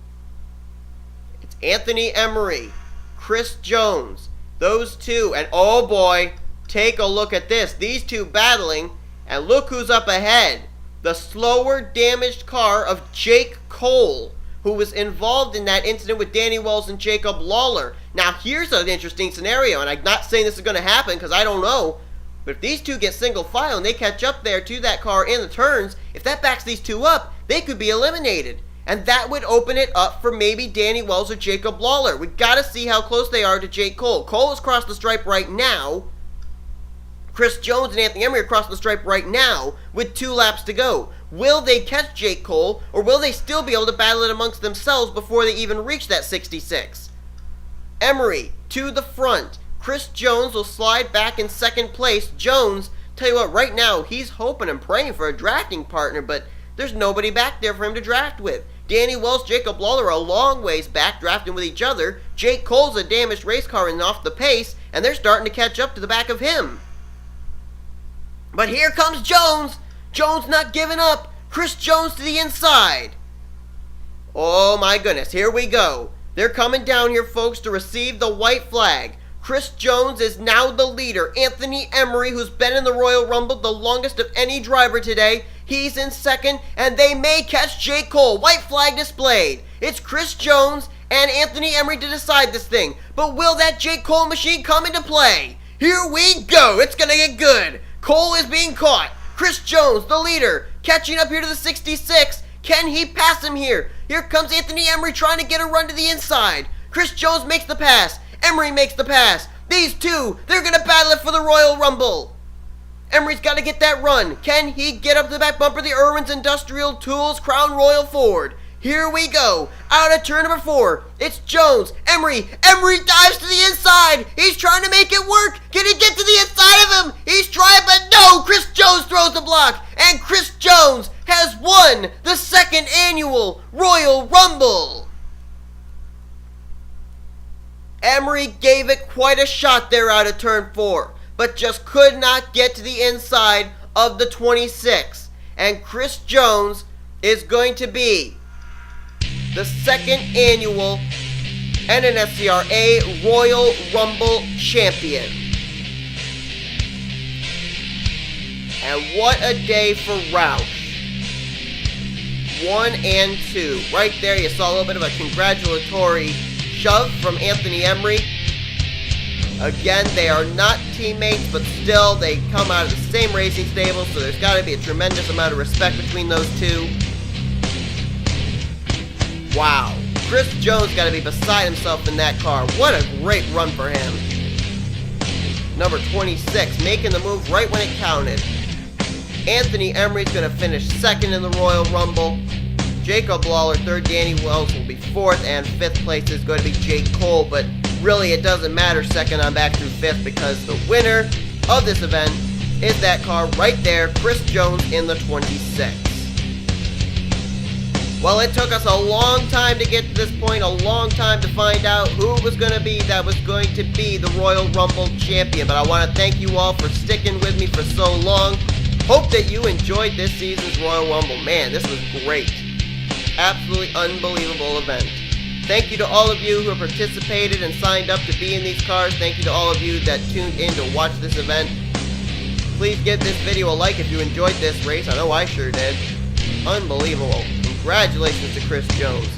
It's Anthony Emery, Chris Jones, Those two, and oh boy, take a look at this. These two battling, and look who's up ahead. The slower, damaged car of Jake Cole, who was involved in that incident with Danny Wells and Jacob Lawler. Now, here's an interesting scenario, and I'm not saying this is going to happen because I don't know, but if these two get single file and they catch up there to that car in the turns, if that backs these two up, they could be eliminated. And that would open it up for maybe Danny Wells or Jacob Lawler. We got to see how close they are to Jake Cole. Cole has crossed the stripe right now. Chris Jones and Anthony Emery are crossing the stripe right now with 2 laps to go. Will they catch Jake Cole, or will they still be able to battle it amongst themselves before they even reach that 66? Emery to the front. Chris Jones will slide back in second place. Jones, tell you what, right now he's hoping and praying for a drafting partner, but there's nobody back there for him to draft with. Danny Wells, Jacob Lawler are a long ways back drafting with each other. Jake Cole's a damaged race car and off the pace, and they're starting to catch up to the back of him. But here comes Jones. Jones not giving up. Chris Jones to the inside. Oh my goodness, here we go. They're coming down here, folks, to receive the white flag. Chris Jones is now the leader. Anthony Emery, who's been in the Royal Rumble the longest of any driver today, he's in second, and they may catch Jake Cole. White flag displayed. It's Chris Jones and Anthony Emery to decide this thing. But will that Jake Cole machine come into play? Here we go. It's going to get good. Cole is being caught. Chris Jones, the leader, catching up here to the 66. Can he pass him here? Here comes Anthony Emery trying to get a run to the inside. Chris Jones makes the pass. Emery makes the pass. These two, they're going to battle it for the Royal Rumble. Emery's got to get that run. Can he get up to the back bumper of the Irwin's Industrial Tools Crown Royal Ford? Here we go. Out of turn number 4. It's Jones. Emery. Emery dives to the inside. He's trying to make it work. Can he get to the inside of him? He's trying, but no. Chris Jones throws the block. And Chris Jones has won the 2nd annual Royal Rumble. Emery gave it quite a shot there out of turn 4, but just could not get to the inside of the 26. And Chris Jones is going to be the 2nd annual NNSCRA Royal Rumble champion. And what a day for Roush. 1 and 2. Right there, you saw a little bit of a congratulatory shove from Anthony Emery. Again, they are not teammates, but still, they come out of the same racing stable, so there's got to be a tremendous amount of respect between those two. Wow. Chris Jones got to be beside himself in that car. What a great run for him. Number 26, making the move right when it counted. Anthony Emery's going to finish 2nd in the Royal Rumble. Jacob Lawler 3rd, Danny Wells will be 4th, and 5th place is going to be Jake Cole, but really it doesn't matter 2nd on back through 5th because the winner of this event is that car right there, Chris Jones in the 26. Well, it took us a long time to get to this point, a long time to find out who was going to be the Royal Rumble champion. But I want to thank you all for sticking with me for so long. Hope that you enjoyed this season's Royal Rumble. Man, this was great. Absolutely unbelievable event. Thank you to all of you who have participated and signed up to be in these cars. Thank you to all of you that tuned in to watch this event. Please give this video a like if you enjoyed this race. I know I sure did. Unbelievable. Congratulations to Chris Jones.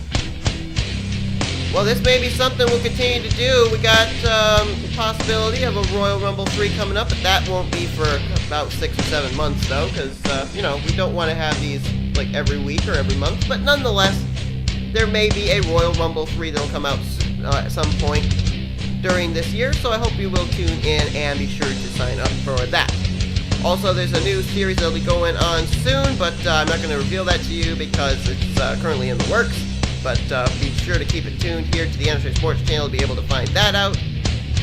Well, this may be something we'll continue to do. We got the possibility of a Royal Rumble 3 coming up, but that won't be for about 6 or 7 months, though, because, we don't want to have these, like, every week or every month. But nonetheless, there may be a Royal Rumble 3 that will come out at some point during this year, so I hope you will tune in and be sure to sign up for that. Also, there's a new series that will be going on soon, but I'm not going to reveal that to you because it's currently in the works. But be sure to keep it tuned here to the NNSCRA Sports channel to be able to find that out.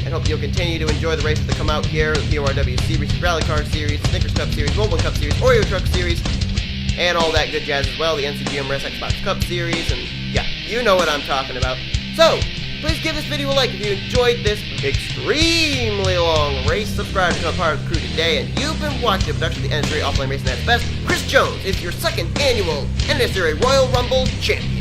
And hope you'll continue to enjoy the races that come out here, the PORW Series, Rally Car Series, Snickers Cup Series, Mobile Cup Series, Oreo Truck Series, and all that good jazz as well, the NCGM Xbox Cup Series, and yeah, you know what I'm talking about. So, please give this video a like if you enjoyed this extremely long race. Subscribe to become part of the crew today. And you've been watching the production of the NNSCRA Offline Racing at its Best. Chris Jones is your 2nd annual NNSCRA Royal Rumble champion.